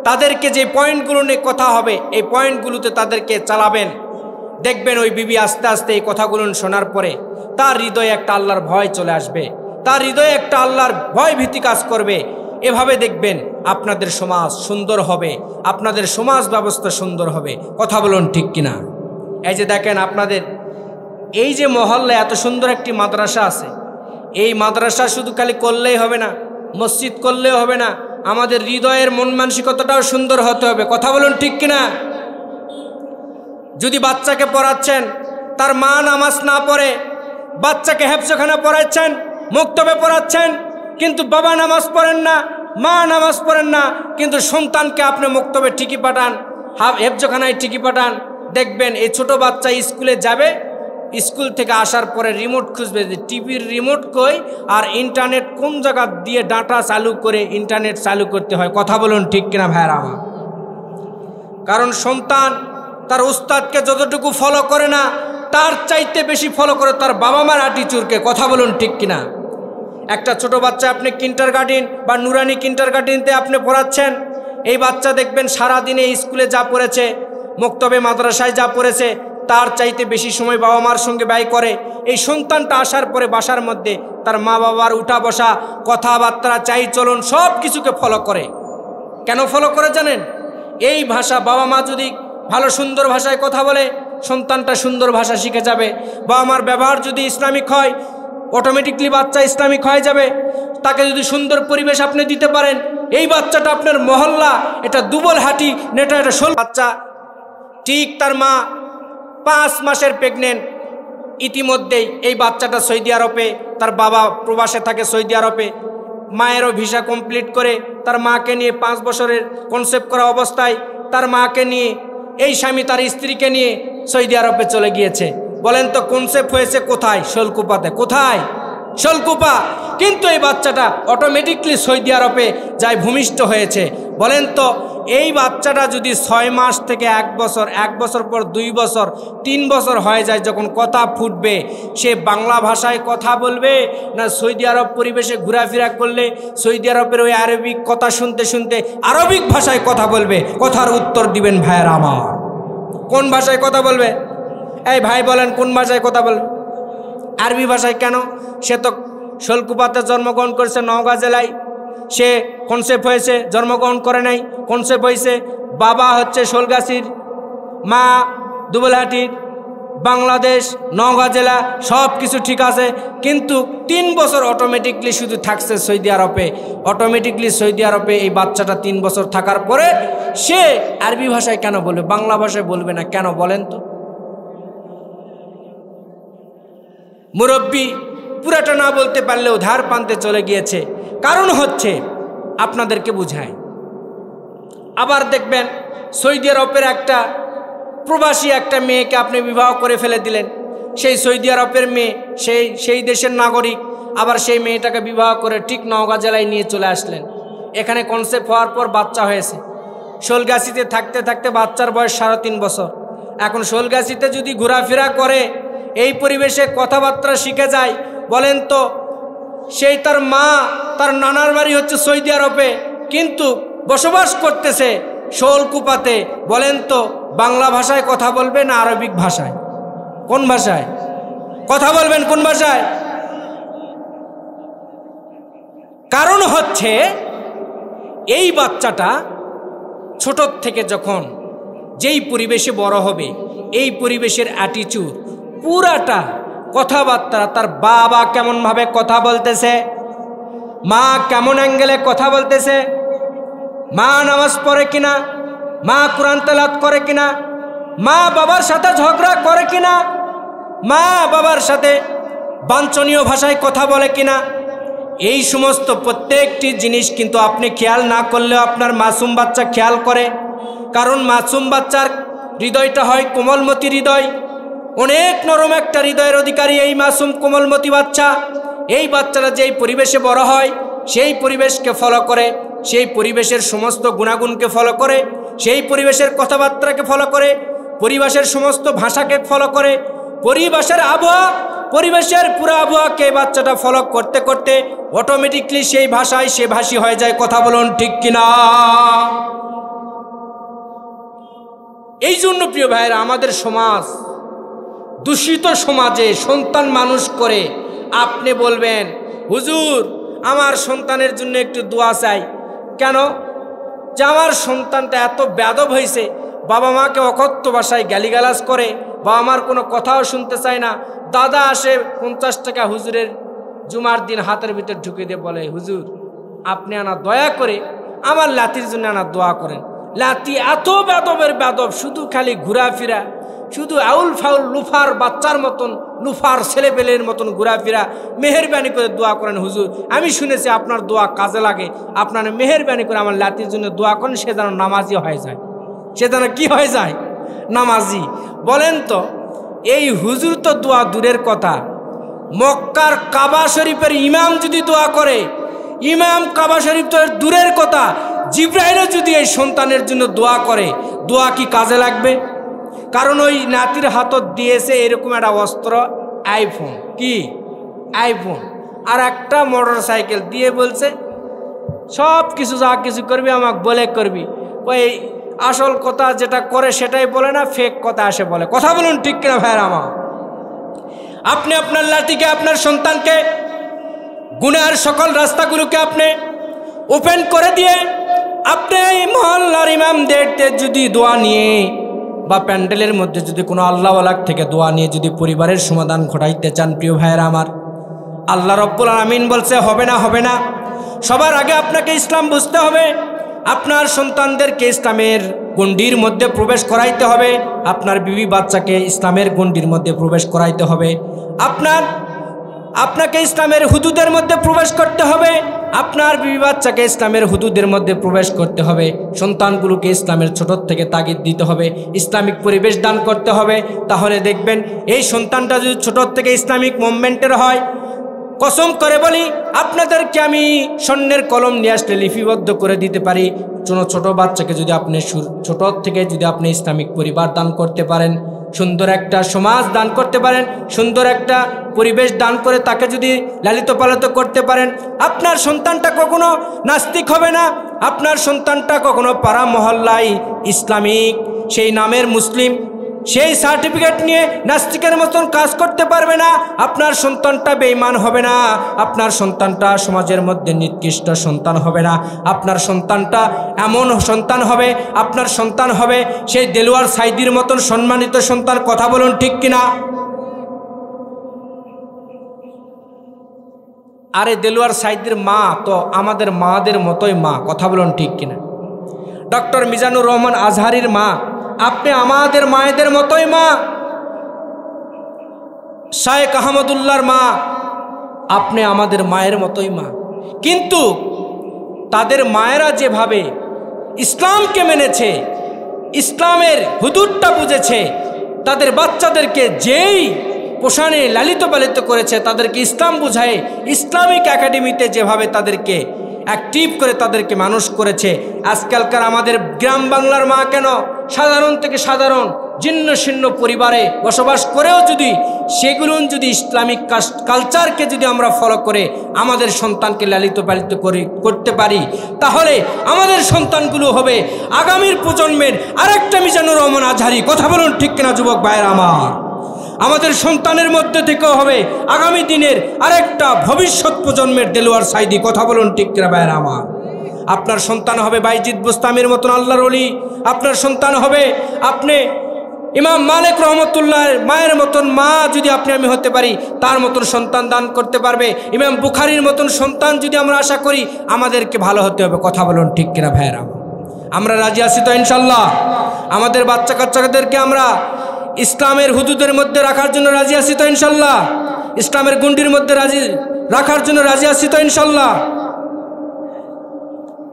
তাদেরকে যে পয়েন্টগুলো নিয়ে কথা হবে এই পয়েন্টগুলোতে তাদেরকে চালাবেন। দেখবেন ওই বিবি আস্তে আস্তে এই কথাগুলো শোনার পরে তার হৃদয়ে একটা আল্লাহর ভয় চলে আসবে, তার হৃদয়ে একটা আল্লাহর ভয় ভীতি কাজ করবে। এভাবে দেখবেন আপনাদের সমাজ সুন্দর হবে, আপনাদের সমাজ ব্যবস্থা সুন্দর হবে। কথা বলুন ঠিক কিনা? এই যে দেখেন আপনাদের এই যে মহল্লায় এত সুন্দর একটি মাদ্রাসা আছে, এই মাদ্রাসা শুধু খালি করলেই হবে না, মসজিদ করলেও হবে না, আমাদের হৃদয়ের মন মানসিকতাটাও সুন্দর হতে হবে। কথা বলুন ঠিক কিনা? যদি বাচ্চাকে পড়াচ্ছেন, তার মা নামাজ না পড়ে, বাচ্চাকে হেফজখানা পড়াচ্ছেন, মক্তবে পড়াচ্ছেন, কিন্তু বাবা নামাজ পড়েন না, মা নামাজ পড়েন না, কিন্তু সন্তানকে আপনি মক্তবে ঠিকই পাঠান, হেফজখানায় ঠিকই পাঠান, দেখবেন এই ছোট বাচ্চা স্কুলে যাবে, স্কুল থেকে আসার পরে রিমোট খুঁজবে যে টিভির রিমোট কই, আর ইন্টারনেট কোন জায়গা দিয়ে ডাটা চালু করে ইন্টারনেট চালু করতে হয়। কথা বলুন ঠিক কিনা ভাইরা আমার? কারণ সন্তান তার উস্তাদকে যতটুকু ফলো করে না, তার চাইতে বেশি ফলো করে তার বাবা মার অ্যাটিটিউডকে। কথা বলুন ঠিক কিনা? একটা ছোট বাচ্চা আপনি কিন্ডারগার্টেন বা নুরানি কিন্ডারগার্টেনতে আপনি পড়াচ্ছেন, এই বাচ্চা দেখবেন সারাদিনে স্কুলে যা পড়েছে, মক্তবে মাদ্রাসায় যা পড়েছে, তার চাইতে বেশি সময় বাবা মার সঙ্গে ব্যয় করে। এই সন্তানটা আসার পরে বাসার মধ্যে তার মা বাবার উঠা বসা, কথাবার্তা, চাই চলন সব কিছুকে ফলো করে। কেন ফলো করে জানেন? এই ভাষা বাবা মা যদি ভালো সুন্দর ভাষায় কথা বলে, সন্তানটা সুন্দর ভাষা শিখে যাবে। বাবা মার ব্যবহার যদি ইসলামিক হয়, অটোমেটিকলি বাচ্চা ইসলামিক হয়ে যাবে। তাকে যদি সুন্দর পরিবেশ আপনি দিতে পারেন, এই বাচ্চাটা আপনার মহল্লা, এটা দুবল হাঁটি নেটা, এটা শোল বাচ্চা, ঠিক তার মা 5 মাসের প্রেগনেন্ট, ইতিমধ্যেই এই বাচ্চাটা সৌদি আরবে, তার বাবা প্রবাসে থাকে সৌদি আরবে, মায়েরও ভিসা কমপ্লিট করে তার মাকে নিয়ে 5 বছরের কনসেপ্ট করা অবস্থায় তার মাকে নিয়ে এই স্বামী তার স্ত্রীকে নিয়ে সৌদি আরবে চলে গিয়েছে। বলেন তো কনসেপ্ট হয়েছে কোথায়? শোলকুপাতে। কোথায়? শোলকুপা। কিন্তু এই বাচ্চাটা অটোমেটিকলি সৌদি আরবে যায় ভূমিষ্ঠ হয়েছে। বলেন তো এই বাচ্চাটা যদি 6 মাস থেকে 1 বছর, 1 বছর পর 2 বছর, 3 বছর হয়ে যায়, যখন কথা ফুটবে, সে বাংলা ভাষায় কথা বলবে না সৌদি আরব পরিবেশে ঘোরাফেরা করলে সৌদি আরবের ওই আরবিক কথা শুনতে শুনতে আরবিক ভাষায় কথা বলবে? কথার উত্তর দিবেন ভাইয়েরা আমার। কোন ভাষায় কথা বলবে? এই ভাই বলেন কোন ভাষায় কথা বলবে? আরবি ভাষায়। কেন? সে তো শোলকুপাতে জন্মগ্রহণ করেছে, নওগাঁ জেলায়। সে কনসেপ্ট হয়েছে, জন্মগ্রহণ করে নাই, কনসেপ্ট হয়েছে। বাবা হচ্ছে শোলগাছির, মা দুবলহাটির, বাংলাদেশ, নওগাঁ জেলা, সব কিছু ঠিক আছে, কিন্তু 3 বছর অটোমেটিকলি শুধু থাকছে সৌদি আরবে। অটোমেটিকলি সৌদি আরবে এই বাচ্চাটা 3 বছর থাকার পরে সে আরবি ভাষায় কেন বলবে, বাংলা ভাষায় বলবে না? কেন বলেন তো? মুরব্বী পুরাটা না বলতে পারলেও ধার পানতে চলে গিয়েছে। কারণ হচ্ছে আপনাদেরকে বুঝাই। আবার দেখবেন সৌদি আরবের একটা প্রবাসী একটা মেয়েকে আপনি বিবাহ করে ফেলে দিলেন, সেই সৌদি আরবের মেয়ে, সেই দেশের নাগরিক, আবার সেই মেয়েটাকে বিবাহ করে ঠিক নওগাঁ জেলায় নিয়ে চলে আসলেন। এখানে কনসেপ্ট হওয়ার পর বাচ্চা হয়েছে। শোলগাছিতে থাকতে থাকতে বাচ্চার বয়স 3.5 বছর। এখন শোলগাছিতে যদি ঘোরাফেরা করে, এই পরিবেশে কথাবার্তা শিখে যায়, বলেন তো সেই তার মা তার নানার বাড়ি হচ্ছে সৌদি আরবে, কিন্তু বসবাস করতেছে শোলকুপাতে, বলেন তো বাংলা ভাষায় কথা বলবে না আরবিক ভাষায়? কোন ভাষায় কথা বলবেন? কোন ভাষায়? কারণ হচ্ছে এই বাচ্চাটা ছোট থেকে যখন যেই পরিবেশে বড় হবে, এই পরিবেশের অ্যাটিটিউড পুরাটা কথাবার্তা, তার বাবা কেমনভাবে কথা বলতেছে, মা কেমন অ্যাঙ্গেলে কথা বলতেছে, মা নামাজ পড়ে কিনা, মা কোরআন তেলাওয়াত করে কিনা, মা বাবার সাথে ঝগড়া করে কিনা, মা বাবার সাথে বাঞ্ছনীয় ভাষায় কথা বলে কিনা, এই সমস্ত প্রত্যেকটি জিনিস কিন্তু আপনি খেয়াল না করলেও আপনার মাসুম বাচ্চা খেয়াল করে। কারণ মাসুম বাচ্চার হৃদয়টা হয় কোমলমতি হৃদয়, অনেক নরম একটা হৃদয়ের অধিকারী এই মাসুম কোমলমতি বাচ্চা। এই বাচ্চারা যেই পরিবেশে বড় হয়, সেই পরিবেশকে ফলো করে, সেই পরিবেশের সমস্ত গুণাগুণকে ফলো করে, সেই পরিবেশের কথাবার্তাকে ফলো করে, পরিবেশের সমস্ত ভাষাকে ফলো করে, পরিবেশের আবহাওয়া, পরিবেশের পুরো আবহাওয়াকে বাচ্চাটা ফলো করতে করতে অটোমেটিকলি সেই ভাষায় সে ভাষী হয়ে যায়। কথা বলুন ঠিক কিনা? এই জন্য প্রিয় ভাইয়েরা, আমাদের সমাজ দূষিত সমাজে সন্তান মানুষ করে আপনি বলবেন হুজুর আমার সন্তানের জন্য একটু দোয়া চাই। কেন? যে আমার সন্তানটা এত বেয়াদব হয়েছে, বাবা মাকে অকথ্য ভাষায় গালিগালাজ করে, বাবা মার কোনো কথাও শুনতে চায় না। দাদা আসে 50 টাকা হুজুরের জুমার দিন হাতের ভিতর ঢুকে দিয়ে বলে, হুজুর আপনি আনা দয়া করে আমার লাতির জন্য আনা দোয়া করেন। লাতি এত বেদবের বেদব, শুধু খালি ঘোরাফেরা, শুধু আউল ফাউল লুফার বাচ্চার মতন, লুফার ছেলেপেলের মতন ঘোরাফেরা। মেহেরবানি করে দোয়া করেন হুজুর, আমি শুনেছি আপনার দোয়া কাজে লাগে, আপনার মেহেরবানি করে আমার লাতির জন্য দোয়া করেন, সে যেন নামাজি হয়ে যায়। সে যেন কি হয়ে যায়? নামাজি। বলেন তো এই হুজুর তো দোয়া দূরের কথা, মক্কার কাবা শরীফের ইমাম যদি দোয়া করে, ইমাম কাবা শরীফ তো দূরের কথা, জিব্রাইলও যদি এই সন্তানের জন্য দোয়া করে, দোয়া কি কাজে লাগবে? কারণ ওই নাতির হাতত দিয়েছে এরকম একটা অস্ত্র, আইফোন। কি আইফোন? আর একটা মোটর সাইকেল দিয়ে বলছে সব কিছু যা কিছু করবি আমাকে বলে করবি। ওই আসল কথা যেটা করে সেটাই বলে না, ফেক কথা আসে বলে। কথা বলুন ঠিক কিনা ভাইয়ের আমার? আপনি আপনার লাতিকে, আপনার সন্তানকে গুনার সকল রাস্তাগুলোকে আপনি ওপেন করে দিয়ে আপনি এই মহল্লার ইমামদের যদি দোয়া নিয়ে বা প্যান্ডেলের মধ্যে যদি কোনো আল্লাহওয়ালা থেকে দোয়া নিয়ে যদি পরিবারের সমাধান ঘটাইতে চান, প্রিয় ভাইয়েরা আমার, আল্লাহ রব্বুল আমিন বলছে হবে না, হবে না। সবার আগে আপনাকে ইসলাম বুঝতে হবে, আপনার সন্তানদেরকে ইসলামের গণ্ডির মধ্যে প্রবেশ করাইতে হবে, আপনার বিবি বাচ্চাকে ইসলামের গণ্ডির মধ্যে প্রবেশ করাইতে হবে, আপনাকে ইসলামের হুদুদের মধ্যে প্রবেশ করতে হবে, আপনার বিবি বাচ্চাকে ইসলামের হুদুদের মধ্যে প্রবেশ করতে হবে, সন্তানগুলোকে ইসলামের ছোট থেকে তাগিদ দিতে হবে, ইসলামিক পরিবেশ দান করতে হবে। তাহলে দেখবেন এই সন্তানটা যদি ছোট থেকে ইসলামিক মুভমেন্টের হয়, কসম করে বলি আপনাদেরকে আমি স্বর্ণের কলম নিয়ে আসলে লিপিবদ্ধ করে দিতে পারি। ছোট বাচ্চাকে যদি আপনি ছোট থেকে যদি আপনি ইসলামিক পরিবার দান করতে পারেন, সুন্দর একটা সমাজ দান করতে পারেন, সুন্দর একটা পরিবেশ দান করে তাকে যদি লালিত পালিত করতে পারেন, আপনার সন্তানটা কখনো নাস্তিক হবে না, আপনার সন্তানটা কখনো পাড়া মহল্লায় ইসলামিক সেই নামের মুসলিম সেই সার্টিফিকেট নিয়ে নাস্তিকের মতন কাজ করতে পারবে না, আপনার সন্তানটা বেঈমান হবে না, আপনার সন্তানটা সমাজের মধ্যে নিকৃষ্ট সন্তান হবে না, আপনার সন্তানটা এমন সন্তান হবে, আপনার সন্তান হবে সেই দেলোয়ার সাইদির মতন সম্মানিত সন্তান। কথা বলুন ঠিক কিনা? আরে দেলোয়ার সাইদির মা তো আমাদের মাদের মতোই মা। কথা বলুন ঠিক কিনা? ডক্টর মিজানুর রহমান আজহারির মা আপনি আমাদের মায়েদের মতোই মা। শায়েখ আহমদুল্লাহর মা আপনি আমাদের মায়ের মতোই মা। কিন্তু তাদের মায়েরা যেভাবে ইসলামকে মেনেছে, ইসলামের হুদুদটা বুঝেছে, তাদের বাচ্চাদেরকে যেই পোষণে লালিত পালিত করেছে, তাদেরকে ইসলাম বুঝায় ইসলামিক একাডেমিতে যেভাবে তাদেরকে অ্যাক্টিভ করে তাদেরকে মানুষ করেছে, আজকালকার আমাদের গ্রাম বাংলার মা কেন সাধারণ থেকে সাধারণ জীর্ণ শীর্ণ পরিবারে বসবাস করেও যদি সেগুলো যদি ইসলামিক কালচারকে যদি আমরা ফলো করে আমাদের সন্তানকে লালিত পালিত করতে পারি, তাহলে আমাদের সন্তানগুলো হবে আগামীর প্রজন্মের আরেকটা মিজানুর রহমান আজহারি। কথা বলুন ঠিক কিনা যুবক ভাইয়েরা আমার? আমাদের সন্তানের মধ্যে থেকেও হবে আগামী দিনের আরেকটা ভবিষ্যৎ প্রজন্মের দেলোয়ার সাইদি। কথা বলুন ঠিক কিনা ভাইয়েরা আমার? আপনার সন্তান হবে বাইজিদ বুস্তামির মতন আল্লাহর ওলি, আপনার সন্তান হবে আপনি ইমাম মালিক রহমতুল্লাহ মায়ের মতন মা যদি আপনি আমি হতে পারি, তার মতন সন্তান দান করতে পারবে। ইমাম বুখারীর মতন সন্তান যদি আমরা আশা করি, আমাদেরকে ভালো হতে হবে। কথা বলুন ঠিক কিনা ভাইয়েরা? আমরা রাজি আছি তো ইনশাল্লাহ? আমাদের বাচ্চা কাচ্চাদেরকে আমরা ইসলামের হুদুদের মধ্যে রাখার জন্য রাজি আছি তো ইনশাল্লাহ? ইসলামের গুন্ডির মধ্যে রাখার জন্য রাজি আছি তো ইনশাল্লাহ?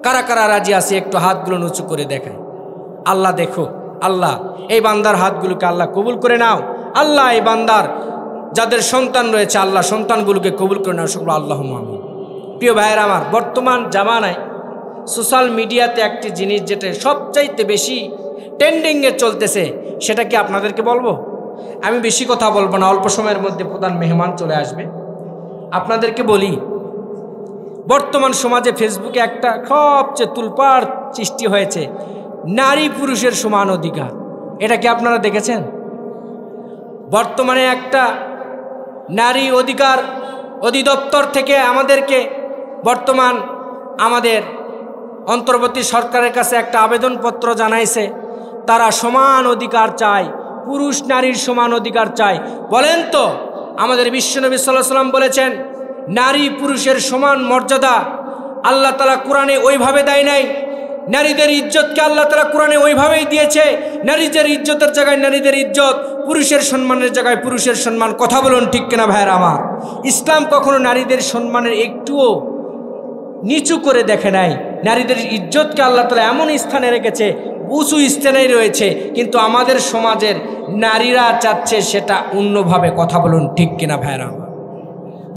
কারা কারা রাজি আছে একটু হাতগুলো উঁচু করে দেখায়। আল্লাহ দেখো, আল্লাহ এই বান্দার হাতগুলোকে আল্লাহ কবুল করে নাও। আল্লাহ এই বান্দার যাদের সন্তান রয়েছে, আল্লাহ সন্তানগুলোকে কবুল করে নাও। সকল আল্লাহুম্মা আমিন। প্রিয় ভাইয়েরা আমার, বর্তমান জামানায় সোশ্যাল মিডিয়াতে একটি জিনিস যেটা সবচাইতে বেশি ট্রেন্ডিংয়ে চলতেছে, সেটা কি আপনাদেরকে বলবো? আমি বেশি কথা বলবো না, অল্প সময়ের মধ্যে প্রধান মেহমান চলে আসবে। আপনাদেরকে বলি, বর্তমান সমাজে ফেসবুকে একটা সবচেয়ে তুলপাড় সৃষ্টি হয়েছে, নারী পুরুষের সমান অধিকার। এটা কি আপনারা দেখেছেন? বর্তমানে একটা নারী অধিকার অধিদপ্তর থেকে আমাদেরকে বর্তমান আমাদের অন্তর্বর্তী সরকারের কাছে একটা আবেদনপত্র জানাইছে, তারা সমান অধিকার চায়, পুরুষ নারীর সমান অধিকার চায়। বলেন তো, আমাদের বিশ্বনবী সাল্লাল্লাহু আলাইহি ওয়াসাল্লাম বলেছেন নারী পুরুষের সমান মর্যাদা আল্লাহ তাআলা কোরআনে ওইভাবে দেয় নাই। নারীদের ইজ্জতকে আল্লাহ তাআলা কোরআনে ওইভাবেই দিয়েছে। নারীদের ইজ্জতের জায়গায় নারীদের ইজ্জত, পুরুষের সম্মানের জায়গায় পুরুষের সম্মান। কথা বলুন ঠিক কিনা ভাইয়েরা আমার? ইসলাম কখনো নারীদের সম্মানের একটুও নিচু করে দেখে নাই। নারীদের ইজ্জতকে আল্লাহ তাআলা এমন স্থানে রেখেছে, উঁচু স্থানেই রয়েছে, কিন্তু আমাদের সমাজের নারীরা চাচ্ছে সেটা অন্যভাবে। কথা বলুন ঠিক কিনা ভাইয়েরা?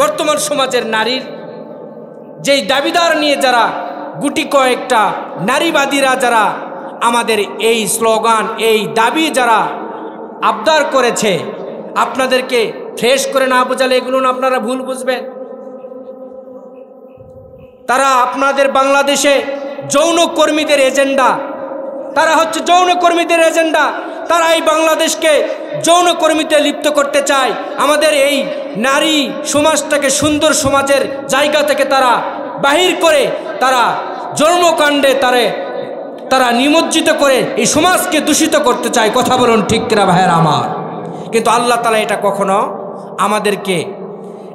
বর্তমান সমাজের নারীর যেই দাবিদার নিয়ে যারা গুটি কয়েকটা নারীবাদীরা যারা আমাদের এই স্লোগান, এই দাবি যারা আবদার করেছে, আপনাদেরকে ফ্রেশ করে না বোঝালে এগুলো আপনারা ভুল বুঝবেন। তারা আপনাদের বাংলাদেশে যৌনকর্মীদের এজেন্ডা, তারা হচ্ছে যৌনকর্মীদের এজেন্ডা। তারা এই বাংলাদেশকে যৌনকর্মীতে লিপ্ত করতে চায়। আমাদের এই নারী সমাজটাকে সুন্দর সমাজের জায়গা থেকে তারা বাহির করে তারা জন্মকাণ্ডে তারা নিমজ্জিত করে এই সমাজকে দূষিত করতে চায়। কথা বলুন ঠিক কিনা ভাইয়েরা আমার? কিন্তু আল্লাহ তাআলা এটা কখনো আমাদেরকে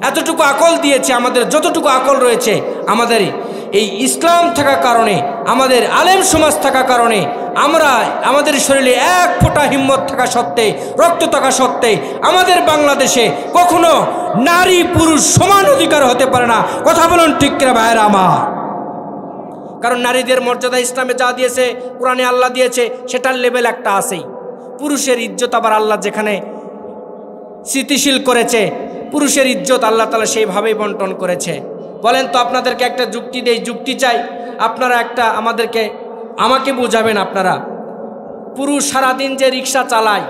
এতটুকু আকল দিয়েছে, আমাদের যতটুকু আকল রয়েছে, আমাদের এই ইসলাম থাকার কারণে, আমাদের আলেম সমাজ থাকার কারণে, আমরা আমাদের শরীরে এক ফোঁটা হিম্মত থাকা সত্ত্বে, রক্ত থাকা সত্ত্বে আমাদের বাংলাদেশে কখনো নারী পুরুষ সমান অধিকার হতে পারে না। কথা বলুন ঠিক কিনা ভাইয়েরা আমার? কারণ নারীদের মর্যাদা ইসলামে যা দিয়েছে, কোরআনে আল্লাহ দিয়েছে, সেটার লেভেল একটা আছেই। পুরুষের ইজ্জত আবার আল্লাহ যেখানে স্থিতিশীল করেছে, পুরুষের ইজ্জত আল্লাহ তাআলা সেইভাবেই বন্টন করেছে। বলেন তো, আপনাদেরকে একটা যুক্তি দেই, যুক্তি চাই, আপনারা একটা আমাকে বোঝাবেন। আপনারা পুরুষ সারাদিন যে রিক্সা চালায়,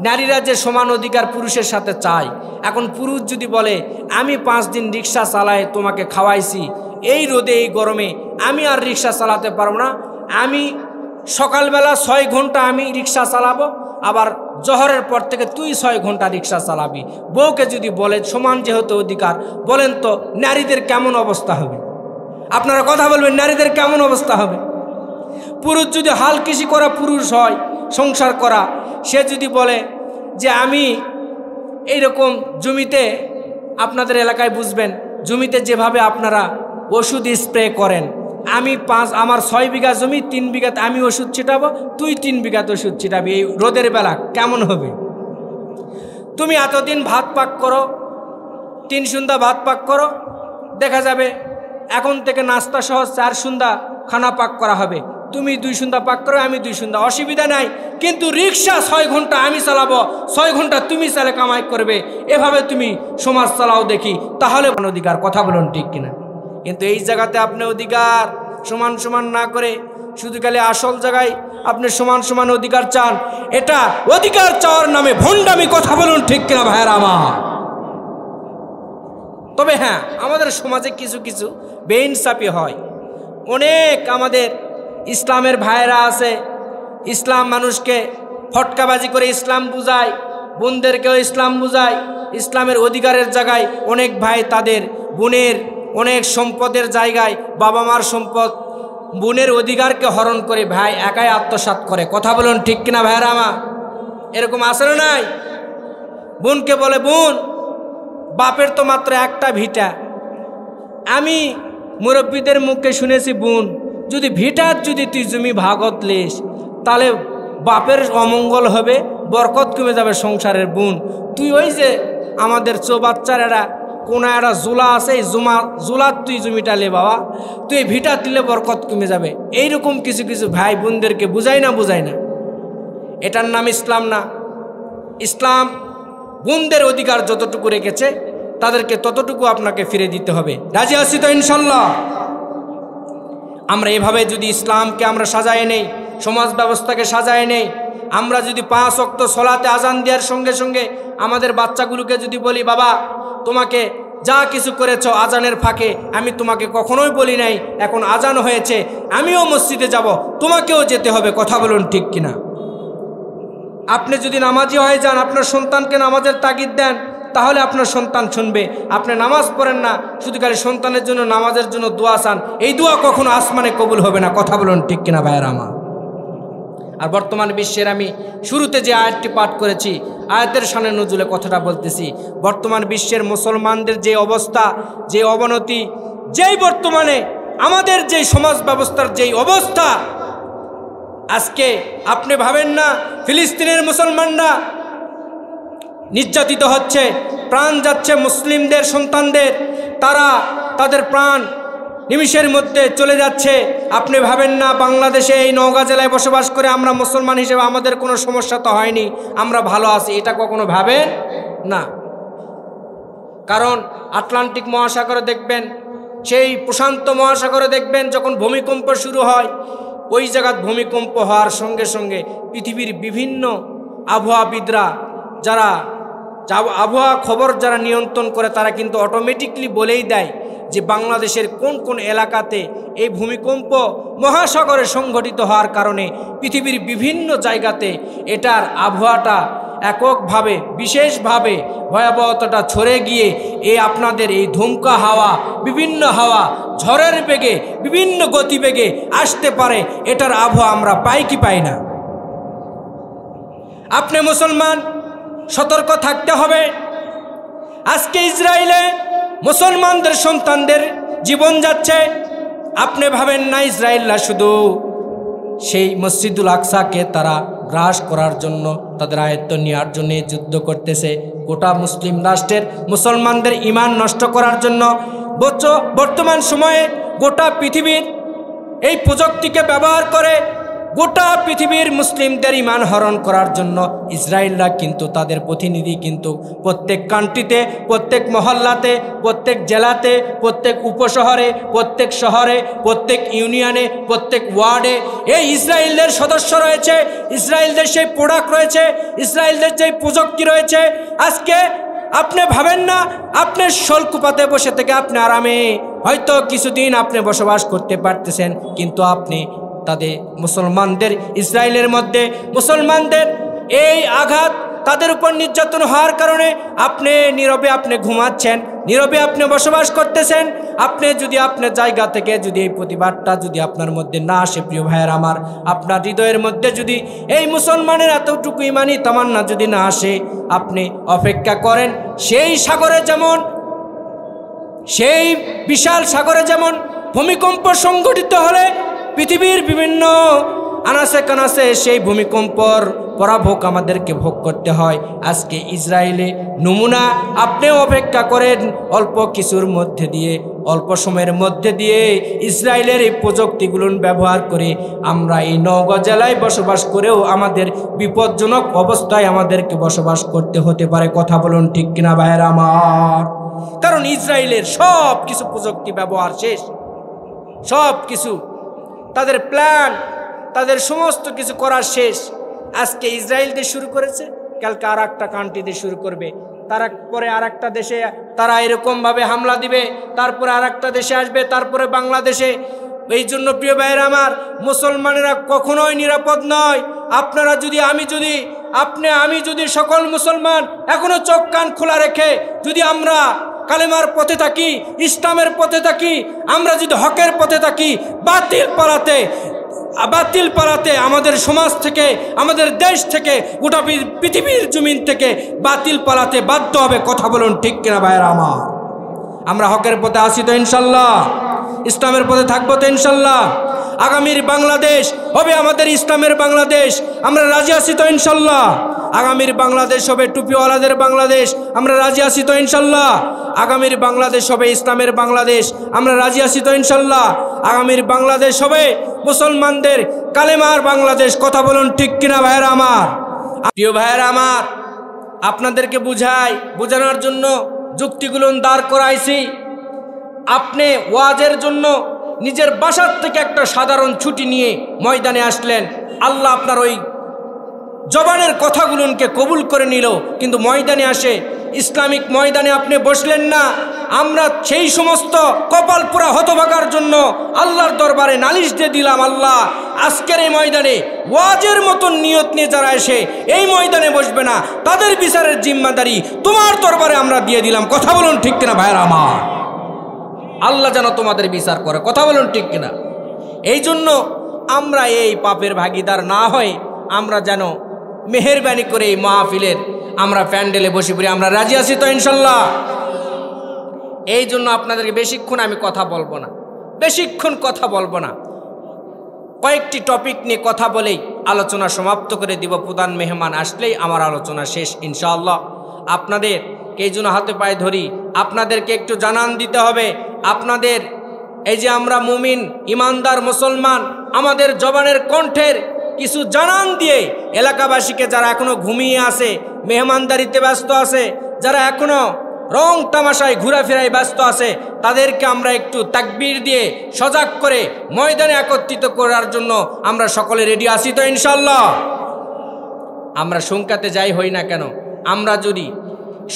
নারীরা যে সমান অধিকার পুরুষের সাথে চায়, এখন পুরুষ যদি বলে আমি 5 দিন রিক্সা চালাই, তোমাকে খাওয়াইছি, এই রোদে এই গরমে আমি আর রিক্সা চালাতে পারবো না, আমি সকালবেলা 6 ঘন্টা আমি রিক্সা চালাবো, আবার জোহরের পর থেকে তুই 6 ঘন্টা রিক্সা চালাবি, বউকে যদি বলে সমান যেহেতু অধিকার, বলেন তো নারীদের কেমন অবস্থা হবে? আপনারা কথা বলবেন, নারীদের কেমন অবস্থা হবে? পুরুষ যদি হাল কৃষি করা পুরুষ হয়, সংসার করা, সে যদি বলে যে আমি এইরকম জমিতে, আপনাদের এলাকায় বুঝবেন জমিতে যেভাবে আপনারা ওষুধ স্প্রে করেন, আমার 6 বিঘা জমি, 3 বিঘাতে আমি ওষুধ ছিটাবো, তুই 3 বিঘাতে ওষুধ ছিটাবি, এই রোদের বেলা কেমন হবে? তুমি এতদিন ভাত পাক করো, 3 সন্ধ্যা ভাত পাক করো, দেখা যাবে এখন থেকে নাস্তা সহ 4 সন্ধ্যা খানা পাক করা হবে, তুমি 2 সন্ধ্যা পাক করো, আমি 2 সন্ধ্যা, অসুবিধা নাই। কিন্তু রিক্সা 6 ঘন্টা আমি চালাবো, 6 ঘন্টা তুমি চালে কামাই করবে, এভাবে তুমি সমাজ চালাও দেখি, তাহলে অধিকার। কথা বলুন ঠিক কিনা? কিন্তু এই জায়গাতে আপনি অধিকার সমান সমান না করে শুধু খালি আসল জায়গায় আপনি সমান সমান অধিকার চান, এটা অধিকার চাওয়ার নামে ভণ্ডামি। কথা বলুন ঠিক কিনা ভাইয়েরা আমার? তবে হ্যাঁ, আমাদের সমাজে কিছু কিছু বেইনসাফি হয়। অনেক আমাদের ইসলামের ভাইয়েরা আছে, ইসলাম মানুষকে ফটকাবাজি করে ইসলাম বুঝায়, বোনদেরকেও ইসলাম বুঝায়। ইসলামের অধিকারের জায়গায় অনেক ভাই তাদের বোনের অনেক সম্পদের জায়গায় বাবা মার সম্পদ, বোনের অধিকারকে হরণ করে ভাই একাই আত্মসাৎ করে। কথা বলুন ঠিক কিনা ভাইয়েরা আমার? এরকম আছে না নাই? বোনকে বলে, বোন বাপের তো মাত্র একটা ভিটা। আমি মুরব্বীদের মুখে শুনেছি, বোন যদি ভিটার যদি তুই জমি ভাগত লিস তাহলে বাপের অমঙ্গল হবে, বরকত কমে যাবে সংসারের। বোন তুই ওই যে আমাদের বাচ্চারা কোন একটা জোলা আছে, এই জোলার তুই জমিটা লে বাবা, তুই ভিটা দিলে বরকত কমে যাবে। এইরকম কিছু কিছু ভাই বোনদেরকে বুঝাই না? এটার নাম ইসলাম না। ইসলাম বোনদের অধিকার যতটুকু রেখেছে তাদেরকে ততটুকু আপনাকে ফিরে দিতে হবে। রাজি আছি তো ইনশাল্লাহ? আমরা এভাবে যদি ইসলামকে আমরা সাজায় নেই, সমাজ ব্যবস্থাকে সাজায় নেই, আমরা যদি 5 ওয়াক্ত সলাতে আজান দেওয়ার সঙ্গে সঙ্গে আমাদের বাচ্চাগুলোকে যদি বলি, বাবা তোমাকে যা কিছু করেছ আজানের ফাঁকে আমি তোমাকে কখনোই বলি নাই, এখন আজান হয়েছে আমিও মসজিদে যাব, তোমাকেও যেতে হবে। কথা বলুন ঠিক কিনা? আপনি যদি নামাজি হয়ে যান, আপনার সন্তানকে নামাজের তাগিদ দেন, তাহলে আপনার সন্তান শুনবে। আপনি নামাজ পড়েন না, শুধু খালি সন্তানের জন্য নামাজের জন্য দোয়া চান, এই দোয়া কখনো আসমানে কবুল হবে না। কথা বলুন ঠিক কিনা ভাইয়েরা আমার? আর বর্তমান বিশ্বের আমি শুরুতে যে আয়াতটি পাঠ করেছি, আয়াতের শানে নজুলে কথাটা বলতেছি। বর্তমান বিশ্বের মুসলমানদের যে অবস্থা, যে অবনতি, যেই বর্তমানে আমাদের যে সমাজ ব্যবস্থার যেই অবস্থা, আজকে আপনি ভাবেন না ফিলিস্তিনের মুসলমানরা নির্যাতিত হচ্ছে, প্রাণ যাচ্ছে মুসলিমদের সন্তানদের, তারা তাদের প্রাণ নিমিষের মধ্যে চলে যাচ্ছে। আপনি ভাবেন না বাংলাদেশে এই নওগাঁ জেলায় বসবাস করে আমরা মুসলমান হিসেবে আমাদের কোনো সমস্যা তো হয়নি, আমরা ভালো আছি, এটা কখনো ভাবেন না। কারণ আটলান্টিক মহাসাগরে দেখবেন, সেই প্রশান্ত মহাসাগরে দেখবেন, যখন ভূমিকম্প শুরু হয়, ওই জায়গায় ভূমিকম্প হওয়ার সঙ্গে সঙ্গে পৃথিবীর বিভিন্ন আবহাওয়াবিদরা, যারা আবহাওয়া খবর যারা নিয়ন্ত্রণ করে, তারা কিন্তু অটোমেটিকলি বলেই দেয় যে বাংলাদেশের কোন কোন এলাকাতে এই ভূমিকম্প মহাসাগরে সংঘটিত হওয়ার কারণে পৃথিবীর বিভিন্ন জায়গাতে এটার আবহাওয়াটা এককভাবে বিশেষভাবে ভয়াবহতাটা ছড়ে গিয়ে আপনাদের এই ধুমকা হাওয়া, বিভিন্ন হাওয়া ঝড়ের বেগে, বিভিন্ন গতিবেগে আসতে পারে। এটার আবহাওয়া আমরা পাই কি পাই না? আপনি মুসলমান সতর্ক থাকতে হবে। আজকে ইসরায়েলে মুসলমানদের সন্তানদের জীবন যাচ্ছে। আপনি ভাবেন না ইসরায়েলরা শুধু সেই মসজিদুল আকসাকে তারা গ্রাস করার জন্য, তাদের আয়ত্ত নেওয়ার জন্য যুদ্ধ করতেছে। গোটা মুসলিম রাষ্ট্রের মুসলমানদের ঈমান নষ্ট করার জন্য বর্তমান সময়ে গোটা পৃথিবীর এই প্রযুক্তিকে ব্যবহার করে গোটা পৃথিবীর মুসলিমদের ঈমান হরণ করার জন্য ইসরায়েলরা কিন্তু তাদের প্রতিনিধি কিন্তু প্রত্যেক কান্ট্রিতে, প্রত্যেক মহল্লাতে, প্রত্যেক জেলাতে, প্রত্যেক উপশহরে, প্রত্যেক শহরে, প্রত্যেক ইউনিয়নে, প্রত্যেক ওয়ার্ডে এই ইসরায়েলদের সদস্য রয়েছে, ইসরায়েলদের সেই প্রোডাক্ট রয়েছে, ইসরায়েলদের যেই প্রযুক্তি রয়েছে। আজকে আপনি ভাবেন না আপনি শল্কুপাতে বসে থেকে আপনি আরামে হয়তো কিছুদিন আপনি বসবাস করতে পারতেছেন, কিন্তু আপনি তাদের মুসলমানদের, ইসরায়েলের মধ্যে মুসলমানদের এই আঘাত, তাদের উপর নির্যাতন হওয়ার কারণে আপনি নীরবে আপনি ঘুমাচ্ছেন, নীরবে আপনি বসবাস করতেছেন। আপনি যদি আপনার জায়গা থেকে যদি এই প্রতিবাদটা যদি আপনার মধ্যে না আসে, প্রিয় ভাইয়ের আমার, আপনার হৃদয়ের মধ্যে যদি এই মুসলমানের এতটুকু ইমানি তামান্না যদি না আসে, আপনি অপেক্ষা করেন সেই সাগরে যেমন, সেই বিশাল সাগরে যেমন ভূমিকম্প সংঘটিত হলে পৃথিবীর বিভিন্ন আনাসে কানাসে সেই ভূমিকম্পর পরাভোগ আমাদেরকে ভোগ করতে হয়। আজকে ইসরায়েলে নমুনা, আপনিও অপেক্ষা করেন অল্প কিছুর মধ্যে দিয়ে, অল্প সময়ের মধ্যে দিয়ে ইসরায়েলের এই প্রযুক্তিগুলো ব্যবহার করে আমরা এই নওগাঁ জেলায় বসবাস করেও আমাদের বিপজ্জনক অবস্থায় আমাদেরকে বসবাস করতে হতে পারে। কথা বলুন ঠিক কিনা ভাইয়েরা আমার? কারণ ইসরায়েলের সব কিছু প্রযুক্তি ব্যবহার শেষ, সব কিছু তাদের প্ল্যান, তাদের সমস্ত কিছু করার শেষ। আজকে ইসরায়েল দিয়ে শুরু করেছে, কালকে আর একটা কান্ট্রি দিয়ে শুরু করবে, তারপরে আর একটা দেশে তারা এরকমভাবে হামলা দিবে, তারপরে আর একটা দেশে আসবে, তারপরে বাংলাদেশে। এই জন্য প্রিয় ভাইয়েরা আমার, মুসলমানেরা কখনোই নিরাপদ নয়। আপনারা যদি, আমি যদি সকল মুসলমান এখনো চোখ কান খোলা রেখে যদি আমরা কালেমার পথে থাকি, ইসলামের পথে থাকি, আমরা যদি হকের পথে থাকি, বাতিল পালাতে আমাদের সমাজ থেকে, আমাদের দেশ থেকে, গোটা পৃথিবীর জমিন থেকে বাতিল পালাতে বাধ্য হবে। কথা বলুন ঠিক কিনা ভাইয়েরা আমার? আমরা হকের পথে আসি তো ইনশাল্লাহ, ইসলামের পথে থাকবো তো ইনশাল্লাহ। আগামীর বাংলাদেশ হবে আমাদের ইসলামের বাংলাদেশ, আমরা রাজি আছি তো ইনশাল্লাহ। আগামীর বাংলাদেশ হবে টুপিওয়ালাদের বাংলাদেশ, আমরা রাজি আছি তো ইনশাল্লাহ। আগামীর বাংলাদেশ হবে ইসলামের বাংলাদেশ, আমরা রাজি আছি তো ইনশাল্লাহ। আগামীর বাংলাদেশ হবে মুসলমানদের কালেমার বাংলাদেশ। কথা বলুন ঠিক কিনা ভাইয়েরা আমার? প্রিয় ভাইয়েরা আমার, আপনাদেরকে বোঝানোর জন্য যুক্তিগুলো দাঁড় করাইছি। আপনি ওয়াজের জন্য নিজের বাসার থেকে একটা সাধারণ ছুটি নিয়ে ময়দানে আসলেন, আল্লাহ আপনার ওই জবানের কথাগুলোকে কবুল করে নিল, কিন্তু ময়দানে আসে, ইসলামিক ময়দানে আপনি বসলেন না। আমরা সেই সমস্ত কপাল পুরা হতভাগার জন্য আল্লাহর দরবারে নালিশ দিয়ে দিলাম, আল্লাহ আজকের এই ময়দানে ওয়াজের মতন নিয়ত নিয়ে যারা এসে এই ময়দানে বসবে না, তাদের বিচারের জিম্মাদারি তোমার দরবারে আমরা দিয়ে দিলাম। কথা বলুন ঠিক কিনা ভাইয়েরা আমার? আল্লাহ যেন তোমাদের বিচার করে। কথা বলুন ঠিক কিনা? এই জন্য আমরা এই পাপের ভাগিদার না হয়, আমরা যেন মেহেরবানি করে এই মাহফিলের আমরা প্যান্ডেলে বসে পড়ি। আমরা রাজি আছি তো ইনশাল্লাহ? এই জন্য আপনাদেরকে বেশিক্ষণ আমি কথা বলবো না, কয়েকটি টপিক নিয়ে কথা বলেই আলোচনা সমাপ্ত করে দিব। প্রধান মেহমান আসলেই আমার আলোচনা শেষ ইনশাআল্লাহ। আপনাদের এই জন্য হাতে পায়ে ধরি, আপনাদেরকে একটু জানান দিতে হবে। আপনাদের এই যে আমরা মুমিন ইমানদার মুসলমান, আমাদের জবানের কণ্ঠের কিছু জানান দিয়ে এলাকাবাসীকে, যারা এখনো ঘুমিয়ে আছে, মেহমানদারিতে ব্যস্ত আছে, যারা এখনো রং তামাশায় ঘোরাফেরায় ব্যস্ত আছে, তাদেরকে আমরা একটু তাকবীর দিয়ে সজাগ করে ময়দানে একত্রিত করার জন্য আমরা সকলে রেডি আছি তো ইনশাল্লাহ। আমরা সংখ্যাতে যাই হই না কেন, আমরা যদি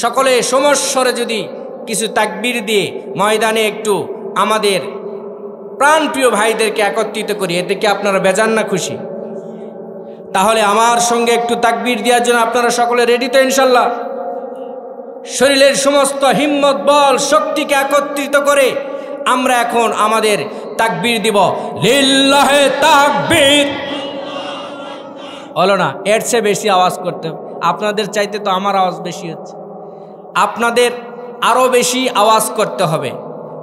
সকলে সমস্বরে যদি কিছু তাকবীর দিয়ে ময়দানে একটু আমাদের প্রাণপ্রিয় ভাইদেরকে একত্রিত করি, এতে কি আপনারা বেজান না খুশি? তাহলে আমার সঙ্গে একটু তাকবীর দেওয়ার জন্য আপনারা সকলে রেডি তো ইনশাল্লাহ? শরীরের সমস্ত হিম্মত বল শক্তিকে একত্রিত করে আমরা এখন আমাদের তাকবীর দিব। লিল্লাহে তাকবীর। হলো না? এর চেয়ে বেশি আওয়াজ করতে, আপনাদের চাইতে তো আমার আওয়াজ বেশি হচ্ছে, আপনাদের আরো বেশি আওয়াজ করতে হবে।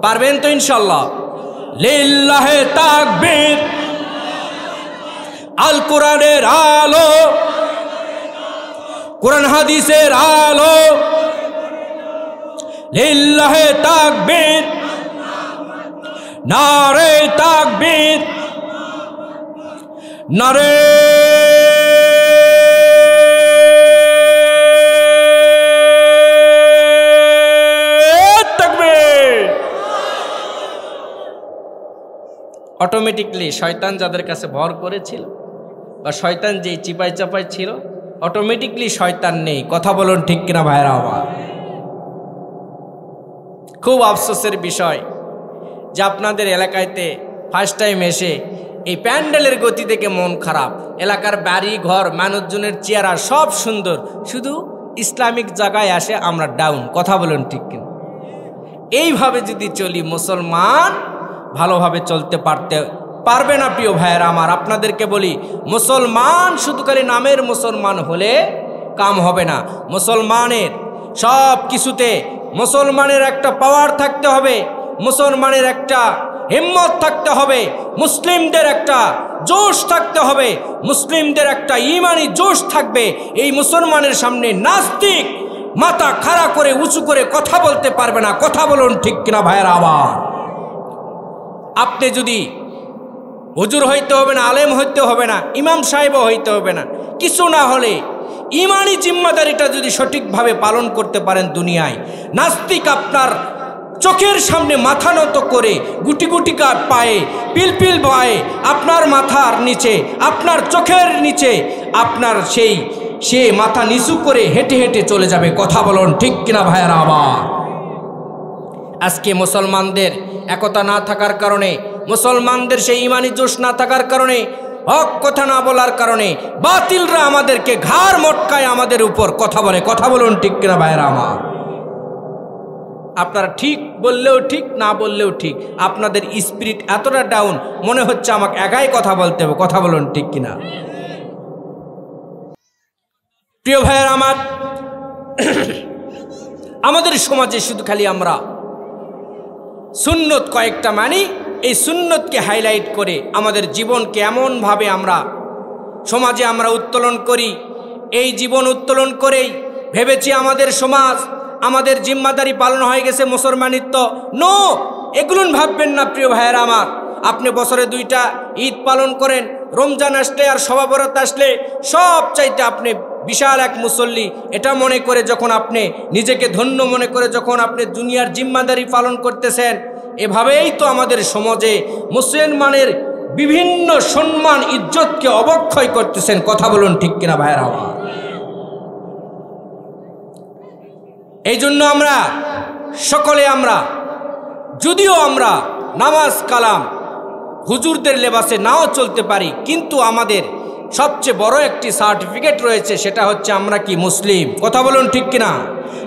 পারবেন তো ইনশাল্লাহ? লিল্লাহে তাকবীর। আল কোরআনের আলো, কোরআন হাদিসের আলো, লিল্লাহে তাকবীর, নারে তাকবীর, নারে তাকবীর। অটোমেটিকলি শয়তান যাদের কাছে ভর করেছিল বা শয়তান যেই চিপাই চাপাই ছিল, অটোমেটিকলি শয়তান নেই। কথা বলুন ঠিক কিনা ভাইরা আমার? খুব আফসোসের বিষয় যে আপনাদের এলাকাতে ফার্স্ট টাইম এসে এই প্যান্ডেলের গতি দেখে মন খারাপ। এলাকার বাড়ি ঘর মানুষজনের চেহারা সব সুন্দর, শুধু ইসলামিক জায়গায় আসে আমরা ডাউন। কথা বলুন ঠিক কিনা? এইভাবে যদি চলি মুসলমান ভালোভাবে চলতে পারবে না। প্রিয় ভাইয়েরা আমার, আপনাদেরকে বলি, মুসলমান শুধু খালি নামের মুসলমান হলে কাম হবে না। মুসলমানের সব কিছুতে মুসলমানের একটা পাওয়ার থাকতে হবে, মুসলমানের একটা হিম্মত থাকতে হবে, মুসলিমদের একটা জোশ থাকতে হবে, মুসলিমদের একটা ঈমানি জোশ থাকবে। এই মুসলমানের সামনে নাস্তিক মাথা খাড়া করে উঁচু করে কথা বলতে পারবে না। কথা বলুন ঠিক কিনা ভাইয়েরা? আবার আপনি যদি হুজুর হইতে হবে না, আলেম হইতে হবে না, ইমাম সাহেবও হইতে হবে না, কিছু না হলে ইমানি জিম্মাদারিটা যদি সঠিকভাবে পালন করতে পারেন, দুনিয়ায় নাস্তিক আপনার চোখের সামনে মাথা নত করে গুটি গুটি পায়ে পিলপিল পায়ে আপনার মাথার নিচে, আপনার চোখের নিচে আপনার সে মাথা নিচু করে হেঁটে হেঁটে চলে যাবে। কথা বলুন ঠিক কিনা ভাইয়েরা? আবার আজকে মুসলমানদের একতা না থাকার কারণে, মুসলমানদের সেই ইমানি জোশ না থাকার কারণে, হক কথা না বলার কারণে বাতিলরা আমাদেরকে ঘাড় মটকায় আমাদের উপর কথা বলে। কথা বলুন ঠিক কিনা ভাইয়েরা? আমার আপনারা ঠিক বললেও ঠিক, না বললেও ঠিক, আপনাদের স্পিরিট এতটা ডাউন, মনে হচ্ছে আমাকে একাই কথা বলতে হবে। কথা বলুন ঠিক কিনা? প্রিয় ভাইয়েরা আমার, আমাদের সমাজে শুধু খালি আমরা সুন্নত কয়েকটা মানি, এই সুন্নতকে হাইলাইট করে আমাদের জীবনকে এমনভাবে আমরা সমাজে আমরা উত্তোলন করি, এই জীবন উত্তোলন করেই ভেবেছি আমাদের সমাজ, আমাদের জিম্মাদারি পালন হয়ে গেছে মুসলমানিত্ব। নো, এগুলো ভাববেন না প্রিয় ভাইয়েরা আমার। আপনি বছরে 2টা ঈদ পালন করেন, রমজান আসলে আর শবে বরাত আসলে সব চাইতে আপনি বিশাল এক মুসল্লি, এটা মনে করে যখন আপনি নিজেকে ধন্য মনে করে যখন আপনি দুনিয়ার জিম্মাদারি পালন করতেছেন, এভাবেই তো আমাদের সমাজে মুসলমানের বিভিন্ন সম্মান ইজ্জতকে অবক্ষয় করতেছেন। কথা বলুন ঠিক কিনা ভাইয়েরা? এই জন্য আমরা সকলে, আমরা যদিও আমরা নামাজ কালাম হুজুরদের লেবাসে নাও চলতে পারি, কিন্তু আমাদের সবচেয়ে বড় একটি সার্টিফিকেট রয়েছে, সেটা হচ্ছে আমরা কি মুসলিম। কথা বলুন ঠিক কিনা?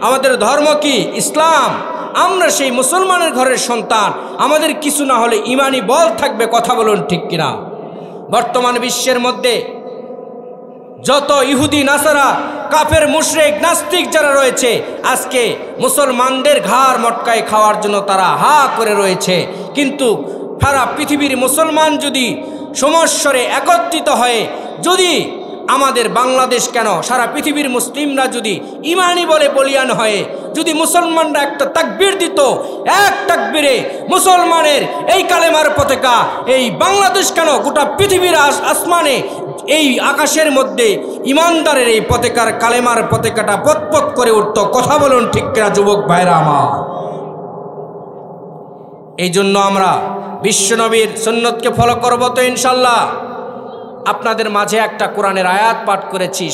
আমাদের ধর্ম কি? ইসলাম। আমরা সেই মুসলমানের ঘরের সন্তান, আমাদের কিছু না হলে ইমানি বল থাকবে। কথা বলুন ঠিক কিনা? বর্তমান বিশ্বের মধ্যে যত ইহুদি নাসারা কাফের মুশরিক নাস্তিক যারা রয়েছে, আজকে মুসলমানদের ঘাড় মটকায় খাওয়ার জন্য তারা হা করে রয়েছে। কিন্তু সারা পৃথিবীর মুসলমান যদি সমস্বরে একত্রিত হয়ে, যদি আমাদের বাংলাদেশ কেন সারা পৃথিবীর মুসলিমরা যদি ইমানি বলে বলিয়ান হয়ে যদি মুসলমানরা একটা তাকবীর দিত, এক তাকবীরে মুসলমানের এই কালেমার পতাকা, এই বাংলাদেশ কেন গোটা পৃথিবীর আসমানে এই আকাশের মধ্যে ইমানদারের এই পতাকার কালেমার পতাকাটা পতপত করে উঠত। কথা বলুন ঠিক কিনা যুবক ভাইরা আমার? এই জন্য আমরা বিশ্বনবীর সুন্নতকে ফলো করব তো ইনশাল্লাহ। আপনাদের মাঝে একটা কোরআনের আয়াত পাঠ করেছি।